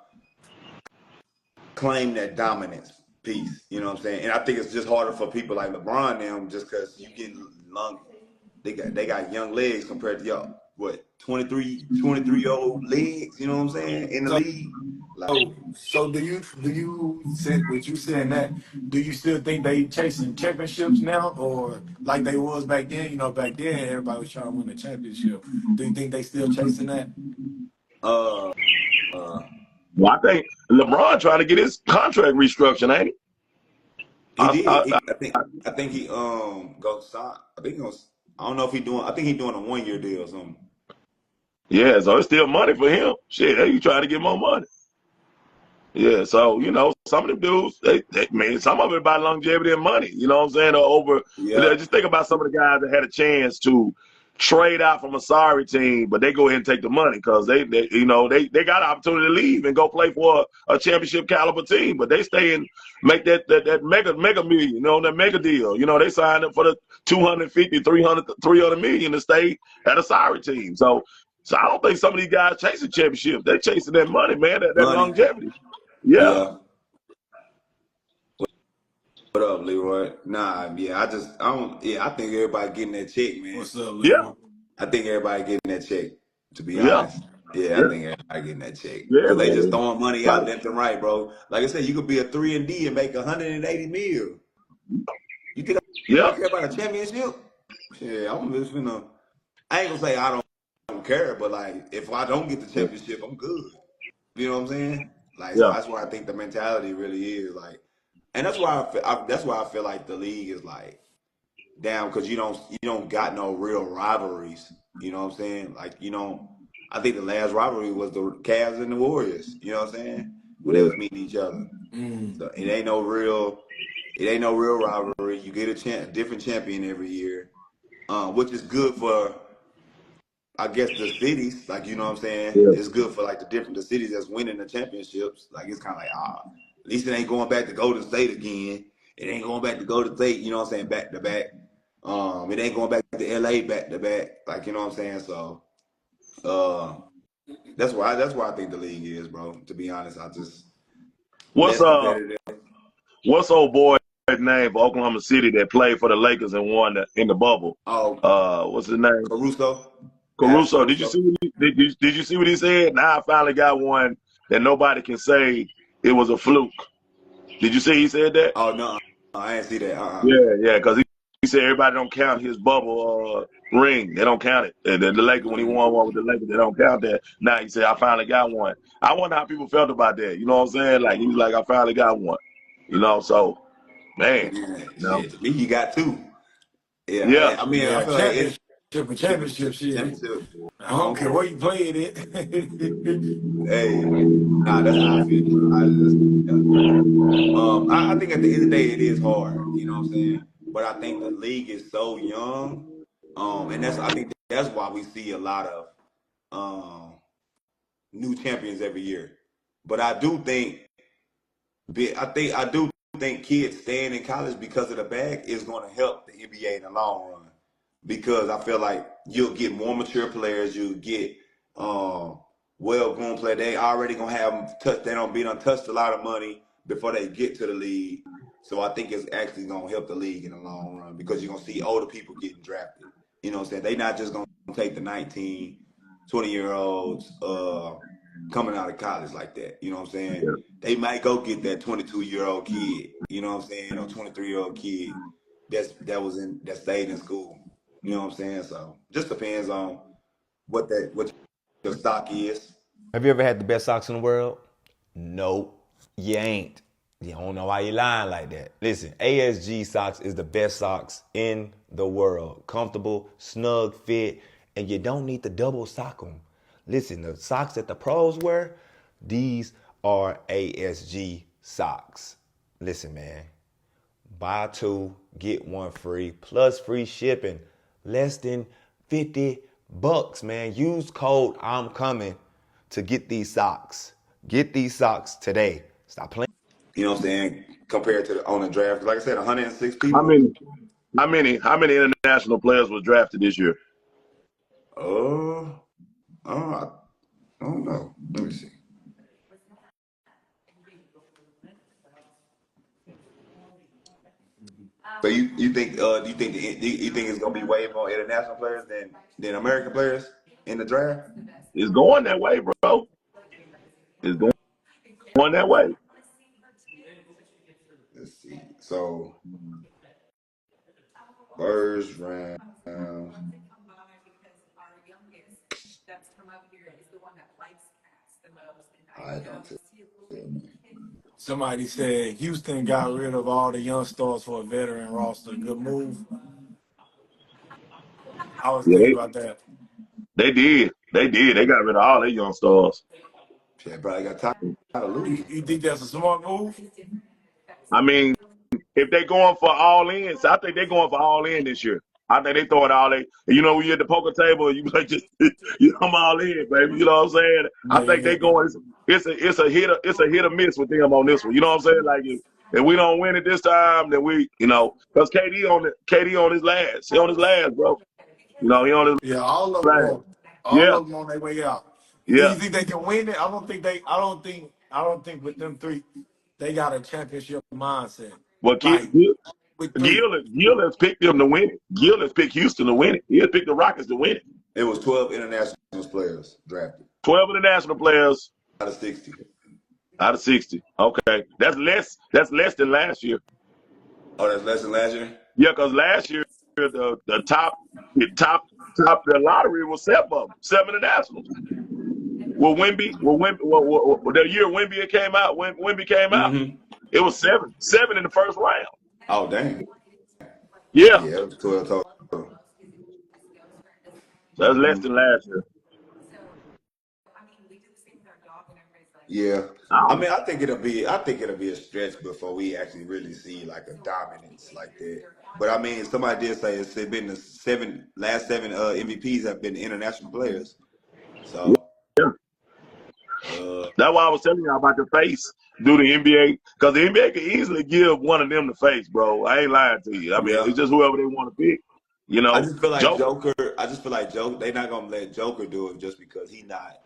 claim that dominance piece. You know what I'm saying? And I think it's just harder for people like LeBron them just because you get long. They got young legs compared to y'all. What 23-year-old legs? You know what I'm saying in the So, league? Like, so do you since with you saying that, do you still think they chasing championships now, or like they was back then? You know, back then everybody was trying to win a championship. Do you think they still chasing that? uh, uh Well, I think LeBron trying to get his contract restructured, ain't he? he did. I, I think he goes sign. I think he goes. I don't know if he doing. I think he doing a 1 year deal or something. yeah, so it's still money for him. Shit, he trying to get more money. Yeah, so some of them dudes, man, some of it about longevity and money. You know what I'm saying? Or over, Yeah, just think about some of the guys that had a chance to trade out from a sorry team, but they go ahead and take the money because they got an opportunity to leave and go play for a championship caliber team, but they stay and make that mega million, that mega deal. They signed up for the 250, 300 million to stay at a sorry team. So I don't think some of these guys chasing championships. They're chasing that money, man, that money. longevity. Yeah, Yeah. What up, Leroy? Nah, yeah, I don't, yeah, I think everybody getting that check, man. What's up, yeah, Leroy? I think everybody getting that check, to be yeah, honest. Yeah, I yeah, think everybody getting that check. yeah, Because they just man. throwing money Like, out left and right, bro. Like I said, you could be a 3 and D and make 180 mil. You think I yeah, care about a championship? Yeah, I'm just finna, I ain't gonna say I don't care, but like if I don't get the championship, I'm good. You know what I'm saying? Like, so yeah, that's why I think the mentality really is like, and that's why that's why I feel like the league is like down because you don't got no real rivalries. You know what I'm saying? Like you don't. I think the last rivalry was the Cavs and the Warriors. You know what I'm saying? When they yeah, was meeting each other. Mm. So it ain't no real rivalry. You get a different champion every year, which is good for I guess the cities. Like you know what I'm saying? yeah, It's good for like the cities that's winning the championships. Like it's kind of like at least it ain't going back to Golden State again. It ain't going back to Golden State. You know what I'm saying? Back to back. It ain't going back to LA back to back. Like you know what I'm saying? So uh that's why I think the league is, bro. To be honest, I just What's less competitive. old boy's name for Oklahoma City that played for the Lakers and won in the bubble? Oh, What's his name? Caruso, Alex Caruso. Did you Caruso. see did you see what he said? Now I finally got one that nobody can say it was a fluke. Did you see he said that? Oh no, I didn't see that. Yeah, yeah, because he said everybody don't count his bubble ring. They don't count it. The Lakers, when he Mm, won one with the Lakers, they don't count that. Now he said, I finally got one. I wonder how people felt about that. You know what I'm saying? Like, he was like, I finally got one. So, man, man, you know? shit. To me, you got two. Yeah, Yeah, I mean, I Yeah, feel like it's championship shit. championship. I don't care where you played it. Hey, nah, that's how I feel. I just, yeah. I think at the end of the day, it is hard. You know what I'm saying? But I think the league is so young, and I think that's why we see a lot of um new champions every year. But I do think kids staying in college because of the bag is going to help the NBA in the long run because I feel like you'll get more mature players. You'll get well-grown players. They already gonna have touch. They don't be untouched a lot of money before they get to the league. So I think it's actually gonna help the league in the long run because you're gonna see older people getting drafted. You know what I'm saying? They not just gonna take the 19, 20-year olds coming out of college like that. You know what I'm saying? They might go get that 22-year-old kid. You know what I'm saying? Or 23-year-old kid that stayed in school. You know what I'm saying? So just depends on what your stock is. Have you ever had the best socks in the world? Nope, you ain't. You don't know why you lying like that. Listen, ASG socks is the best socks in the world. Comfortable, snug fit, and you don't need to double sock them. Listen, the socks that the pros wear, these are ASG socks. Listen, man, buy two, get one free, plus free shipping. Less than $50, man. Use code I'm coming to get these socks. Get these socks today. Stop playing. You know what I'm saying? Compared to on the draft, like I said, 106 How people. many? How many international players was drafted this year? Oh, I don't know. Let me see. So you think you think it's gonna be way more international players than American players in the draft? It's going that way, bro. It's going that way. Let's see. So first round, I don't tell me. Somebody said Houston got rid of all the young stars for a veteran roster. Good move. I was Yeah, thinking about that. they did. They did. They got rid of all their young stars. Shit, probably got tired of losing. You think that's a smart move? I mean, if they going for all in, so I think they're going for all in this year. I think they throwing all in. You know, when you're at the poker table, you like just I'm all in, baby. You know what I'm saying? I Yeah, think yeah, they yeah. going. It's a hit or miss with them on this one. You know what I'm saying? Like if we don't win it this time, then because KD on his last. He on his last, bro. You know, he on his Yeah, all of them last. on, all Yeah, of them on their way out. Do yeah. you think they can win it? I don't think they. I don't think with them three, they got a championship mindset. Well, Like with three. Gil has picked them to win it. Gil has picked Houston to win it. He has picked the Rockets to win it. It was 12 international players drafted 12 of the national players out of 60. out of 60. Okay, that's less. That's less than last year. Oh, that's less than last year. Yeah, because last year the top the lottery was seven internationals. The year Wemby came out, when Wemby came out, Mm-hmm. it was seven in the first round. Oh, dang. Yeah, Yeah, it was 12 total. so that's less Mm-hmm. than last year. Yeah. I I don't know. mean, I think it'll be a stretch before we actually really see like a dominance like that. But I mean, somebody did say it's been the last seven MVPs have been international players. So, Yeah. uh, That's why I was telling y'all about the face do the NBA, because the NBA could easily give one of them the face, bro. I ain't lying to you. I mean, yeah. it's just whoever they want to pick. You I know, just feel like Joker. Joker. I just feel like Joker. They're not gonna let Joker do it just because he not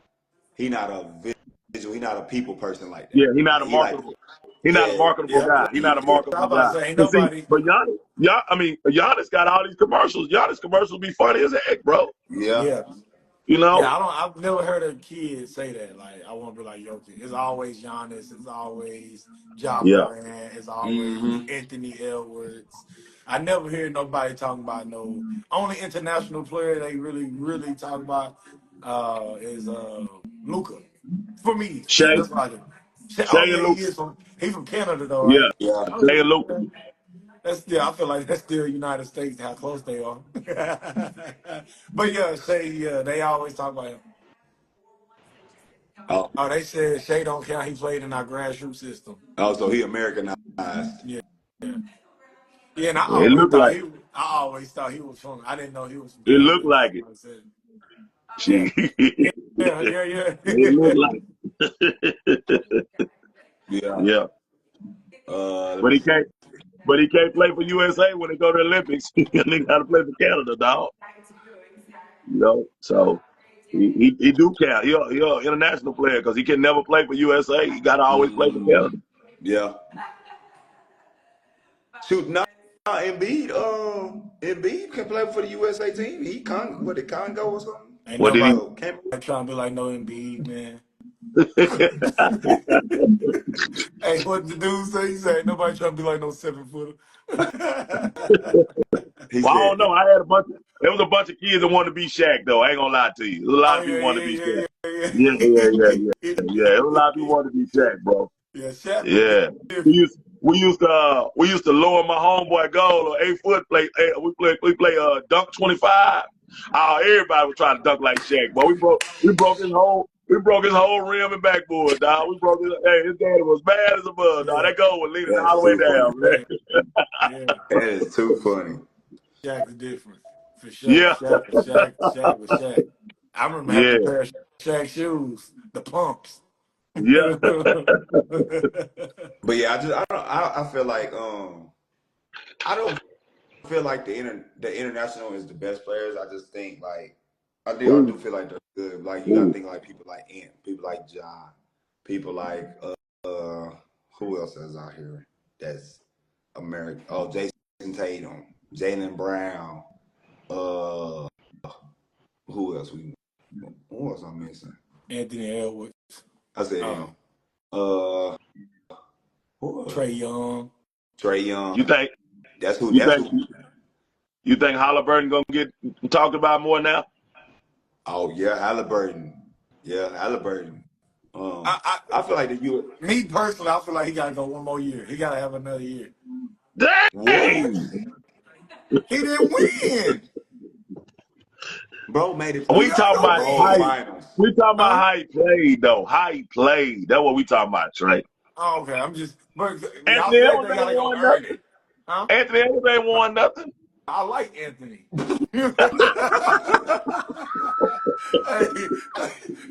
a visual. He not a people person like Yeah, that. he not a Like he like marketable. He not a yeah marketable Yeah, guy. He not a yeah. I'm marketable about to guy. say ain't But see, nobody. but Giannis got all these commercials. Giannis commercials be funny as heck, bro. yeah. Yeah, You know? yeah. I've never heard a kid say that. Like I want to be like Jokic. It's always Giannis. It's always Ja Yeah. Morant. It's always Mm-hmm. Anthony Edwards. I never hear nobody talking about no only international player they really talk about is Luca. For me, Shay, that's like oh Shay yeah, and he Luke. is he's from Canada though, Yeah, right? Yeah. Oh Shay yeah, and Luke. okay. That's still I feel like that's still United States how close they are. But yeah, Shay, yeah, they always talk about him. Oh, Oh, they said Shay don't count. He played in our grassroots system. oh, so he Americanized. Yeah, yeah, yeah. And I It always looked thought like he, I always thought he was from. I didn't know he was from it Canada looked until like it. somebody said, She yeah, it yeah, yeah, looked yeah. like Yeah. yeah. Let But me he see. can't play for USA when they go to the Olympics. He gotta play for Canada, dog. You know, so he do count. He a international player because he can never play for USA. He gotta always play for Mm, Canada. yeah. Shoot, no, Embiid can play for the USA team. He what the Congo or something? Ain't What did he? nobody Congo, Cameroon. trying to be like no Embiid, man. Hey, what the dude say? He said, ain't nobody trying to be like no 7 footer. He Well, I don't said, know. There was a bunch of kids that wanted to be Shaq, though. I ain't gonna lie to you. There's a lot Oh of yeah, people wanted to be yeah, Shaq. yeah, yeah, Yeah, yeah, yeah, yeah, yeah. yeah. There was a lot of people wanted to be Shaq, bro. Yeah, Shaq was Yeah. different. We used to lower my homeboy goal or 8 foot play. We play dunk 25. Oh, everybody was trying to dunk like Shaq, but we broke his whole rim and backboard, dog. We broke his. Hey, his daddy was mad as a bug, dog. Yeah, That goal was leaning That all is the way too funny. down, man. yeah, yeah. That is too funny. Shaq's different for sure. Yeah, Shaq was Shaq. I remember having yeah, a pair of Shaq shoes, the pumps. yeah. But yeah, I feel like I don't feel like the international is the best players. I just think like I do Ooh, feel like they're good. Like you gotta ooh. think like people like Ant, people like John, people like who else is out here that's American? Oh, Jason Tatum, Jalen Brown, uh who else who else I'm missing? Anthony Edwards, I said him. um, Uh who else? Trey Young. Trey You Young. think That's who you that's think who you think Halliburton gonna get talked about more now? Oh yeah, Halliburton. Yeah, Halliburton. I, I feel like the U. me personally, I feel like he got to go one more year. He got to have another year. What? Dang! He didn't win. Bro made it We We to all talking know about Super Bowl how Ben. finals. we talking about Huh? how he played though. How he played. That's what we talking about, Trey. Oh, okay, I'm just, but y'all Anthony feel like Edwards they got ain't to go won earn nothing. it. Huh? Anthony Edwards ain't won nothing. I like Anthony. Hey,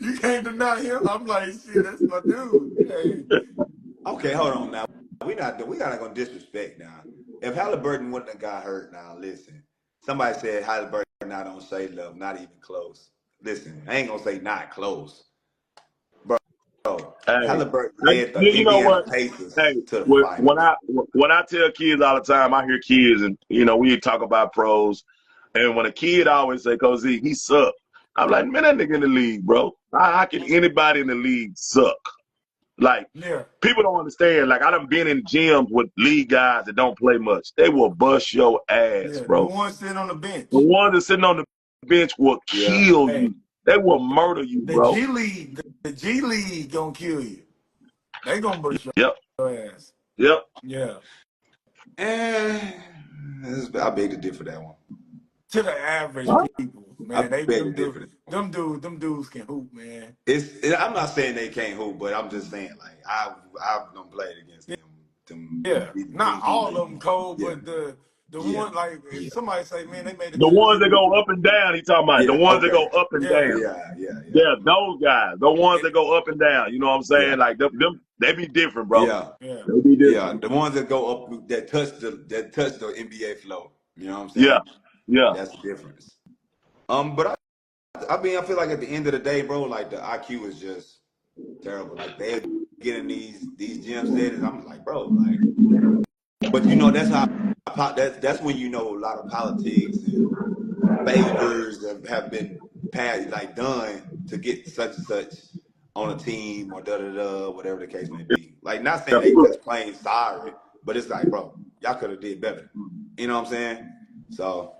you can't deny him. I'm like, shit, that's my dude. Hey, Okay, hold on now. We not gonna disrespect now. If Halliburton wouldn't have got hurt now, listen. Somebody said Halliburton not on Shea Love, not even close. Listen, I ain't gonna say not close. Bro, Hey, Halliburton led the you know Indiana what? Pacers Hey, to the when finals. I tell kids all the time, I hear kids, and we talk about pros, and when a kid always say, "Coach Z, he suck," I'm like, man, that nigga in the league, bro. How can anybody in the league suck? Like, yeah, people don't understand. Like, I done been in gyms with league guys that don't play much. They will bust your ass, yeah. The bro. one sitting on the The bench. ones that sitting on the bench will Yeah. kill Hey, you. They will murder you, the bro. G League, the G League gonna kill you. They gonna bust Yep, your ass. yep. Yeah. Eh, I beg to differ that one. To the average Huh? people, I man, they beg to differ. them dudes can hoop, man. I'm not saying they can't hoop, but I'm just saying like I've done played against Yeah, not them G all of League. them cold, Yeah, but the yeah, one like if yeah, somebody say, man, they made it The to the ones G that League. go up and down, he talking about. The yeah. ones that Okay. go up and Yeah, down. Yeah, yeah, yeah, Yeah, those guys. The ones it, that go up and down. You know what I'm yeah, saying? Like, them they be different, bro. yeah, yeah, They be yeah. different. The ones that go up that touch the NBA flow. You know what I'm Yeah, saying? yeah. That's the difference. But I mean I feel like at the end of the day, bro, like the IQ is just terrible. Like they're getting these gym settings. I'm like, bro, like, but that's how that's when a lot of politics and favors have been passed, like done to get such and such on a team or da da da, whatever the case may be. Like, not saying Yeah, they just plain sorry, but it's like, bro, y'all could have did better. You know what I'm saying? So,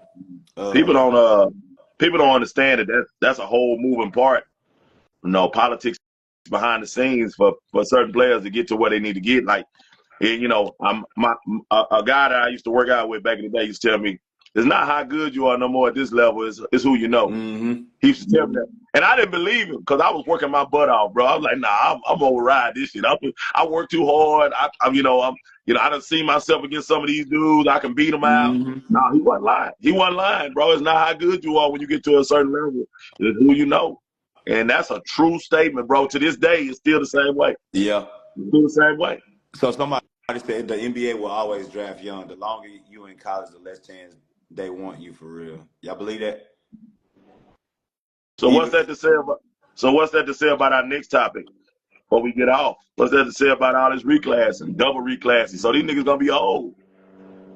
people uh, don't people don't understand that that's a whole moving part. Politics behind the scenes for certain players to get to where they need to get. Like, and, a guy that I used to work out with back in the day used to tell me, it's not how good you are no more at this level. It's who you know. mm-hmm, He used to tell me that. And I didn't believe him because I was working my butt off, bro. I was like, nah, I'm gonna ride this shit. I work too hard. I done seen myself against some of these dudes. I can beat them out. mm-hmm. No, he wasn't lying. He wasn't lying, bro. It's not how good you are when you get to a certain level. It's who you know. And that's a true statement, bro. To this day, it's still the same way. Yeah. It's still the same way. So somebody said the NBA will always draft young. The longer you in college, the less chance they want you for real. Y'all believe that? So what's Even that to say about? So what's that to say about our next topic? Before we get off, what's that to say about all this reclassing, double reclassing? So these niggas gonna be old.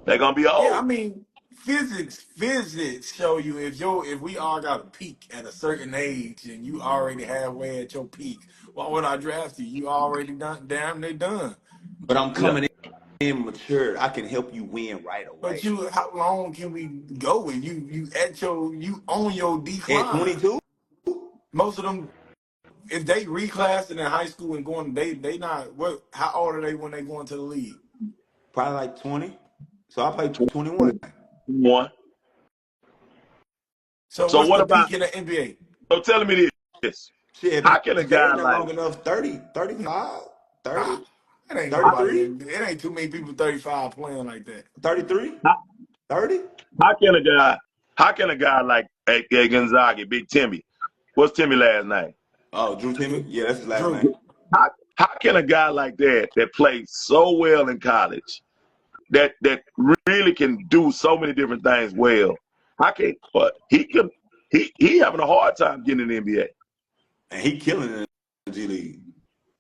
They gonna be yeah. I old. mean, physics show you if we all got a peak at a certain age and you already halfway at your peak, why would I draft you? You already done, damn, they done. but I'm Yeah. coming in mature. I can help you win right But away. how long can we go with you on your At decline? 22, Most of them, if they reclassing in high school and going, they not what? How old are they when they go into the league? probably like 20. So I play 21. One. So So what's what the about? peak in the NBA? So tell me this: Shit, how been can a guy staying there like long enough, 30, 35, Nah, 30, it ain't nobody 33, in. It ain't too many people 35 playing like that. 33, how, 30? how can a guy how can a guy like A. Gonzaga, Big Timmy? What's Timmy last name? Oh, Drew Timmy? Yeah, that's his last Drew. name. How can a guy like that plays so well in college, that really can do so many different things well? How can but he having a hard time getting in the NBA. And he killing it in the G League.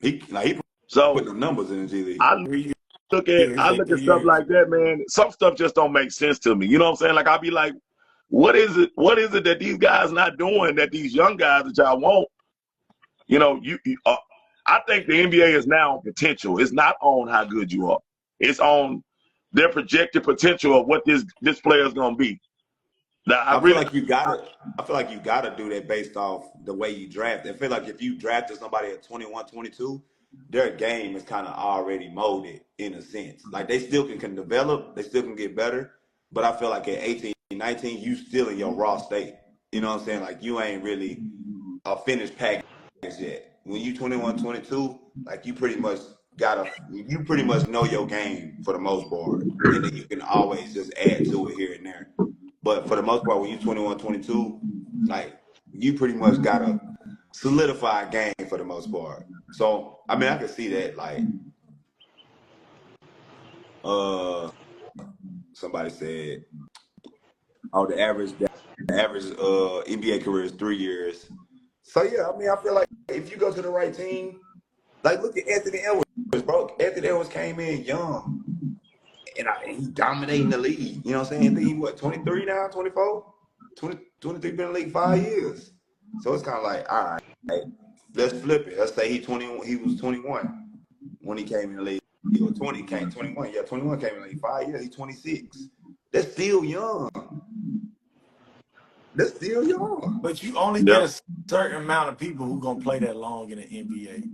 He So putting the numbers in the G League. I 3 years. I Say look at 3 stuff years. like that, man. Some stuff just don't make sense to me. You know what I'm saying? Like I'll be like, what is it? What is it that these guys not doing that these young guys that y'all want? You know, I think the NBA is now on potential. It's not on how good you are. It's on their projected potential of what this player is gonna be. Now I I feel really like you gotta. I feel like you gotta do that based off the way you draft. I feel like if you drafted somebody at 21, 22, their game is kind of already molded in a sense. Like they still can develop, they still can get better, but I feel like at 18, 19, you still in your raw state. You know what I'm saying? Like you ain't really a finished package yet. When you 21, 22, like you pretty much know your game for the most part, and then you can always just add to it here and there. But for the most part, when you're 21, 22, like you pretty much got a solidified game for the most part. So I mean, I can see that. Like, uh, somebody said, oh, the average NBA career is 3 years. So yeah, I mean, I feel like if you go to the right team, like look at Anthony Edwards, bro. Anthony Edwards came in young, and he dominating the league. You know what I'm saying? I think he what 23 now, 24, 23 been in the league 5 years. So it's kind of like, all right, let's flip it. Let's say he was 21 when he came in the league, or 20 came 21. Yeah, 21 came in the league 5 years. He's 26. That's still young. That's still young. But you only get yeah. a certain amount of people who gonna play that long in the NBA,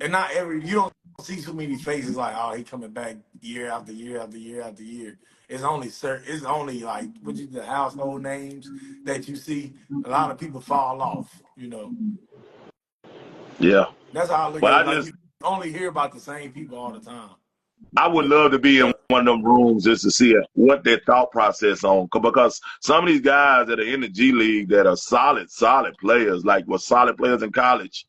and not every. You don't see too many faces like, oh, he coming back year after year after year after year. It's only certain. It's only like the household names that you see. A lot of people fall off. Yeah. That's how I look But at I it. Like just you only hear about the same people all the time. I would love to be in one of them rooms just to see what their thought process on, because some of these guys that are in the G League that are solid players, like were solid players in college.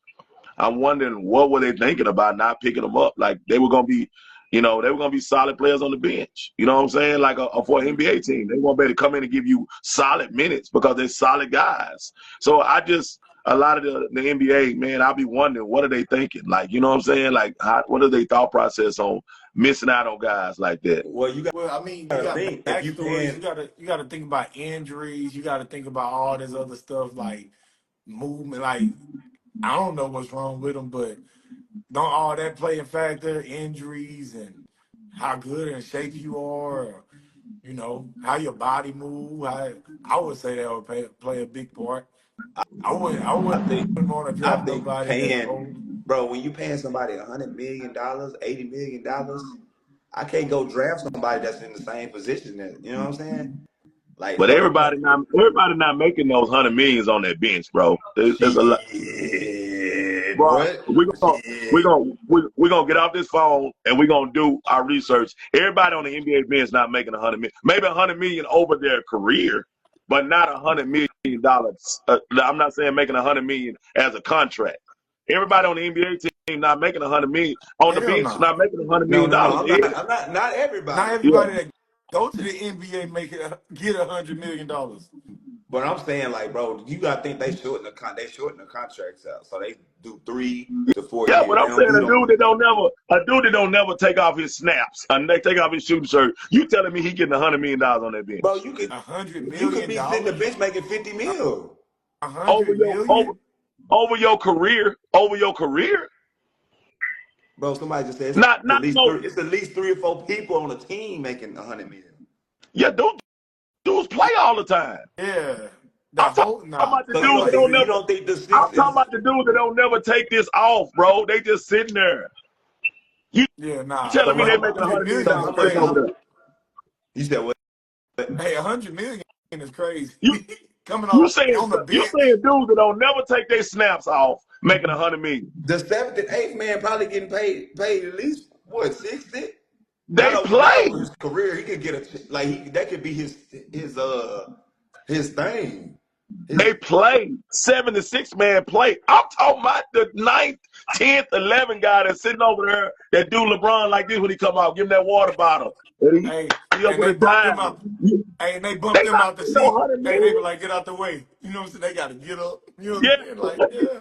I'm wondering what were they thinking about not picking them up? Like they were gonna be, they were gonna be solid players on the bench. You know what I'm saying? Like for an NBA team, they won't be able to come in and give you solid minutes because they're solid guys. So a lot of the NBA, man, I'll be wondering what are they thinking? Like, you know what I'm saying? Like, what are their thought process on missing out on guys like that? Well, you Well, I mean, you gotta got think if you backstories. can. You gotta think about injuries. You gotta think about all this other stuff like movement. Like I don't know what's wrong with them, but don't all that play a factor? Injuries and how good in shape you are, or, how your body move. I would say that would play a big part. I I wouldn't think want to I draft think nobody that's paying, old. bro, when you paying somebody $100 million, $80 million, I can't go draft somebody that's in the same position that you know what I'm saying? Like, But so it's like everybody not making those 100 millions on their bench, bro. There's a lot. shit. Bro, What? we're Shit. gonna we're gonna get off this phone and we're gonna do our research. Everybody on the NBA bench not making 100 million, maybe 100 million over their career, but not $100 million. I'm not saying making 100 million as a contract. Everybody on the NBA team not making 100 million on the Hell bench, no. not making 100 No, million no, no. dollars. I'm Yeah, not. I'm not Not everybody. yeah. everybody that go to the NBA get $100 million. But I'm saying, like, bro, you gotta think they shorten the contracts out, so they do 3 to 4 Yeah, but years. They I'm don't saying do them. a dude that don't never take off his snaps and they take off his shooting shirt. You telling me he getting $100 million on that Bro, bench a hundred you could million be sitting the dollars. bench making 50 mil. A over hundred your over million. over your career, over your career. Bro, somebody just said Not no. it's at least 3 or 4 people on the team making 100 million. Yeah, dudes play all the time. Yeah. The I'm talking whole nah. about the So you dudes don't that think don't you never. don't think the I'm talking Sixers? about the dudes that don't never take this off, bro. They just sitting there. You Yeah, nah. So telling me what? they How making much? hundred $100 million million So is how much? playing over crazy. there? You said what? Hey, 100 million is crazy. You coming You off saying on the dudes bench. that don't never take their snaps off, making $100 million. The seventh and eighth man probably getting paid at least what 60. Not They play. over his career. He could get that could be his thing. They play 7-6 man play. I'm talking about the 9th, 10th, 11th guy that's sitting over there that do LeBron like this when he come out, give him that water bottle. And Hey, he up and with they a bumped dime. them out. Hey, and they bumped They them not out the getting no seat. 100 They be million. like, get out the way. You know what I'm saying? They got to get up. You know what Yeah, I'm saying? Like, yeah.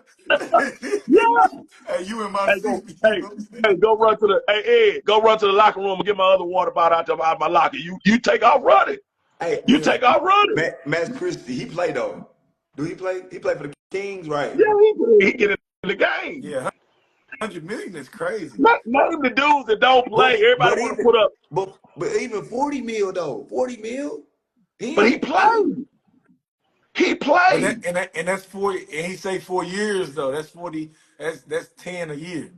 yeah. Hey, you in my Hey, go, seat. You hey, know what I'm saying? hey, Ed, go run to the locker room and get my other water bottle out of my locker. You take off running. Hey, You Yeah. take off running. Max Christie, he played though. Do he play? He played for the Kings, right? Yeah, he get in the game. Yeah. 100 million is crazy. Name the dudes that don't play. But Everybody but want to even put up, but even 40 mil though, 40 mil, he but he ain't. played. He played. And that's 40. And he say 4 years though. That's 40. That's 10 a year.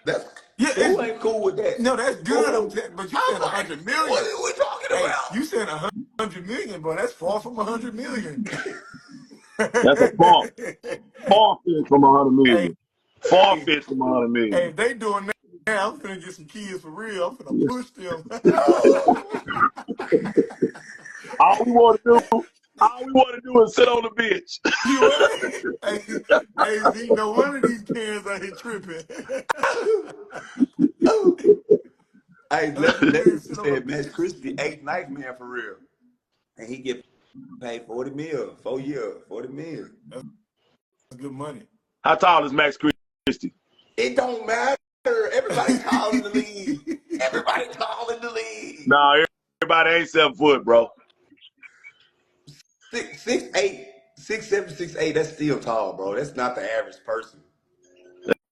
That's Yeah, who it's ain't cool with that? no, that's good. I'm Who? saying, but you I'm saying like, 100 what million. are we talking Hey, about? you saying 100 million, boy? That's far from 100 million. That's a far fit from 100 Hey, million. Far hey, fit from 100 hey, million. if they doing that, now, I'm finna get some kids for real. I'm finna push them. Oh, All we want to do is sit on the bench. You what? Hey, hey, Z, no one of these parents out here tripping. oh. Hey, 100 million let's sit on the said Max bench. Christie, eighth, ninth man for real, and he get paid 40 mil, 4 years, 40 mil. That's good money. How tall is Max Christie? It don't matter. Everybody tall in the league. Everybody tall in the league. Nah, everybody ain't 7 foot, bro. 6'8", 6'7", 6'8". That's still tall, bro. That's not the average person.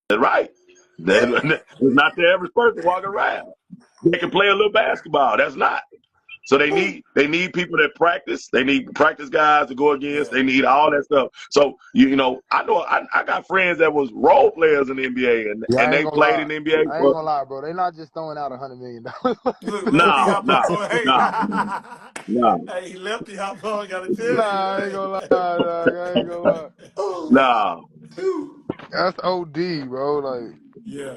That's right. That's not the average person walking around. They can play a little basketball. That's not. So they need people that practice. They need practice guys to go against. Yeah. They need all that stuff. So I got friends that was role players in the NBA Yeah, and I ain't they gonna played lie. in the NBA I ain't for gonna lie, bro. They not just throwing out $100 million. Look, Lefty no, Hop no, on. Hey, no, no, hey, Lefty Hop on. Gotta tell you. Nah, I ain't gonna lie, dog. I ain't gonna lie. Oh, no. shoot. That's OD, bro. Like, Yeah.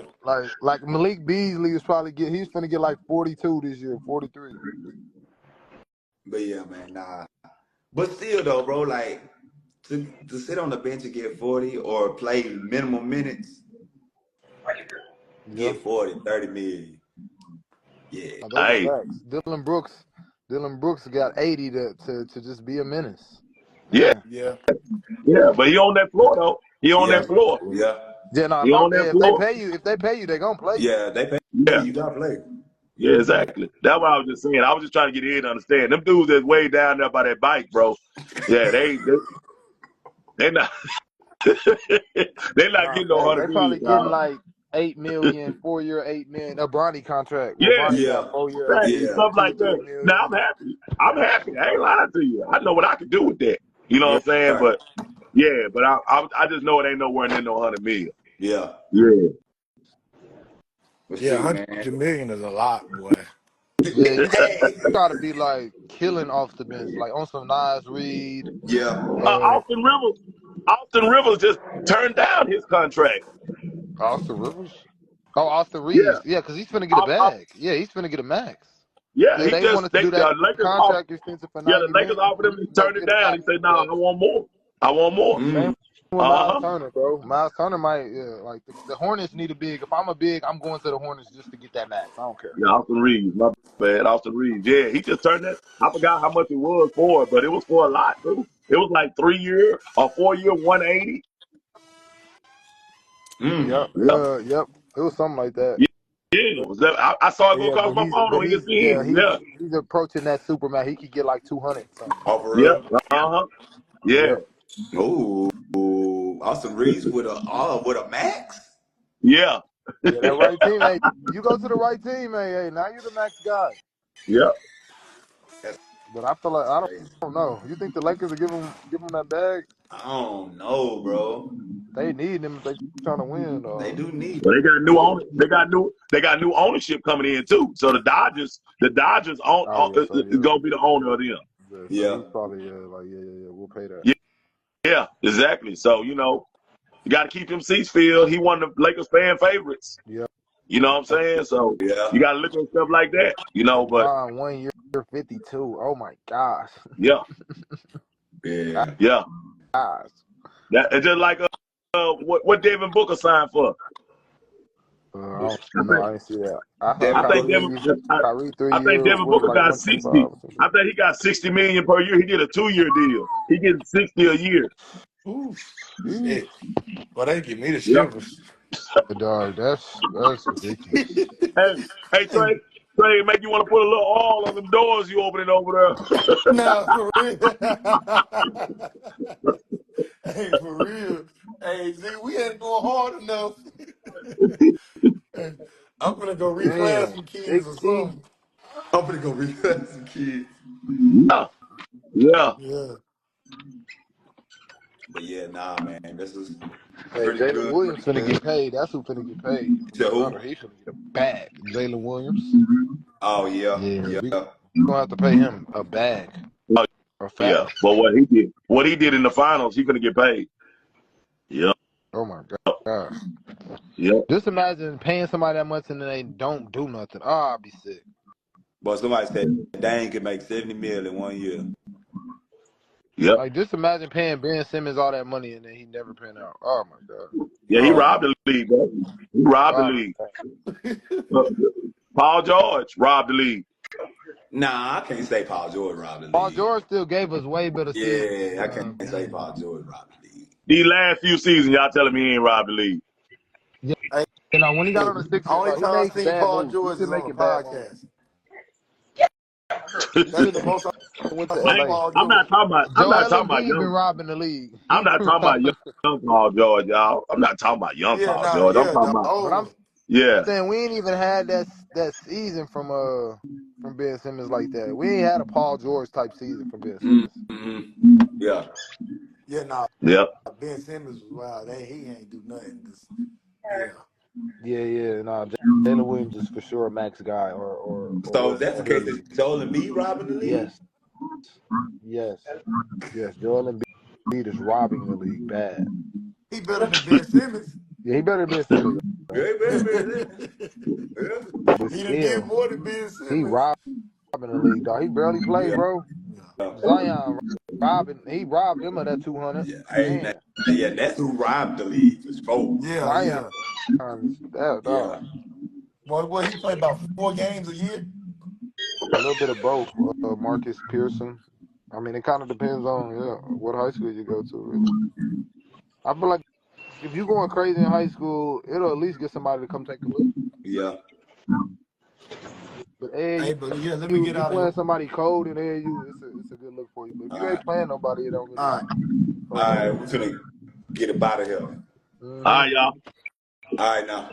like Malik Beasley is probably he's finna get like 42 this year, 43. But yeah, man, nah. But still though, bro, like to sit on the bench and get 40 or play minimum minutes, Yeah, get 40, 30 million. Yeah. now, those are Hey, facts. Dylan Brooks got 80 to just be a menace. yeah, Man. Yeah. yeah. But he on that floor though. He on Yeah. that floor. Yeah. Yeah, no, He on that if floor. they pay you, they gonna play you. Yeah. They pay you, Yeah. you gotta play. Yeah, exactly. That's what I was just saying. I was just trying to get in to understand. Them dudes that's way down there by that bike, bro. Yeah, they not they not Nah, getting no facts. 100 They million, probably getting dog. like 8 million, 4 year 8 million. A Bronny contract. Well, Yeah, Bronny Yeah. got 4 year 8 exactly. Yeah. million, Stuff two like three that. Now million. I'm happy. I'm happy. I ain't lying to you. I know what I can do with that. You know Yeah. what I'm saying? Right. But yeah, but I just know it ain't nowhere near no 100 million. Yeah. Yeah. But Yeah. shoot, 100 man. million is a lot, boy. Yeah, you Hey. gotta be like killing off the bench, like on some Nas Reed. Yeah. Uh, Austin Rivers just turned down his contract. Austin Rivers. Oh, Austin Yeah. Reeves. Yeah, because he's finna get a Au- Au- bag. Yeah, he's finna get a max. yeah, Yeah, he they just wanted to do that Lakers offered. contract extension for Yeah, the 90 Lakers million. offered him. He He might turned it get a down. He max. said, "No, Yeah. I want more. I want more." Same Mm. with Uh Miles huh. Turner, bro. Miles Turner might like the Hornets need a big. If I'm a big, I'm going to the Hornets just to get that max. I don't care. Yeah, Austin Reeves. My bad, Austin Reeves. Yeah, he just turned that. I forgot how much it was for, but it was for a lot too. It was like 3 year or 4 year, 180. Mm. Yep. Yep. Yep. It was something like that. Yeah. Yeah. Was that, I saw it But go yeah, across my phone on ESPN. Yeah. he's approaching that super max. He could get like 200 something. Oh, for Yep. real? Uh huh. Yeah. Yep. Ooh. Austin Reeves with a max? Yeah. Yeah, that right team. Hey, you go to the right team. Hey, now you're the max guy. Yep. That's But I feel like crazy. don't know. You think the Lakers will give him that bag? I don't know, bro. They need him if they trying to win. They do need Well, they got new him. own. They got new ownership coming in too. So the Dodgers Oh yeah, so is yeah. gonna be the owner of them. Yeah, so Yeah. he's probably yeah, we'll pay that. Yeah, exactly. So, you got to keep them seats filled. He one of the Lakers fan favorites. Yeah. You know what I'm saying? So you Yeah. got to look at stuff like that, but LeBron 1 year 52. Oh my gosh. yeah, Yeah. yeah. Gosh. That it's just like what Devin Booker signed for. I I don't know. think I didn't see that. I saw Devin I think Booker. Devin Kyrie. I, Kyrie I 3 think years Devin was Booker like got 125 60. or some I shit. think he got 60 million per year. He did a 2-year deal. He getting 60 a year. Ooh, Eesh. shit. Well, they give me the Yep. shivers. Dog, that's ridiculous. Hey, Trey, make you want to put a little oil on them doors you opening over Nah, for real. Hey, for real. Hey, see, we ain't going hard enough. Hey, I'm gonna go reclass Damn. some kids or 60? something. I'm gonna go reclass some kids. there. Yeah. Yeah. But yeah, nah, man. This is Hey, pretty Jalen good. Williams Pretty finna good. get paid. That's who finna get paid. You said No matter, who? he finna get a bag. Jalen Williams. Oh yeah. Yeah, Yeah. we gonna have to pay him a bag. Oh, A fat yeah. one. But what he did in the finals, he gonna get paid. Yeah. Oh my gosh. Yeah. Just imagine paying somebody that much and then they don't do nothing. Oh, I'd be sick. But somebody said Dane could make 70 mil in 1 year. Yep. Like, just imagine paying Ben Simmons all that money and then he never paying out. Oh my god. Yeah, he Oh robbed the league, bro. He robbed the Oh, league. Uh, Paul George robbed the league. nah, I can't say Paul George robbed the Paul league. George still gave us way better seasons Yeah, I can't than say Ben. Paul George robbed the league. These last few seasons, y'all telling me he ain't robbed the league. Yeah, Hey, when he got on the Sixers, only like he time I made some seen bad Paul moves. He George still is on a making bad moves. podcast. He That's should the have most went I to seen LA. Paul I'm not George. talking about. I'm not Joel talking about Embiid been young. robbing the league. I'm He not been talking about robbing. young Paul George, y'all. I'm not talking about young Yeah, Paul nah, George. I'm yeah, talking the about But old I'm one. yeah, saying we ain't even had that season from Ben Simmons like that. We ain't had a Paul George type season from Ben Simmons. Mm-hmm. Yeah. Yeah, nah, yep, Ben Simmons was wild. He ain't do nothing. Yeah. Yeah. Nah, Jalen Williams is for sure a max guy, So if that's the or he'll case, is leave. Joel Embiid robbing the league? Yes, yes, yes. Joel Embiid is robbing the league bad. He better than Ben Simmons. Yeah, he better than Ben Simmons, Yeah, he baby. Yeah. but done did still, more than Ben he Simmons. robbing the league, dog. He barely play, Yeah. bro. Yeah. Zion he robbed him of that 200. Yeah. Hey, Man, yeah, that's who robbed the league for sure. Yeah, Zion, yeah. that dog. Yeah. Well, he played about 4 games a year. A little bit of both. Marcus Pearson. I mean, it kind of depends on what high school you go to, really. I feel like if you're going crazy in high school, it'll at least get somebody to come take a look. Yeah. But Hey, AAU, but yeah, let me if get you out of here. playing somebody cold in AAU, it's a good look for you. But if All you ain't right. playing nobody, it don't All really right. All fuck with right. you. We're finna get up out of here. all Hmm right, y'all. All right now.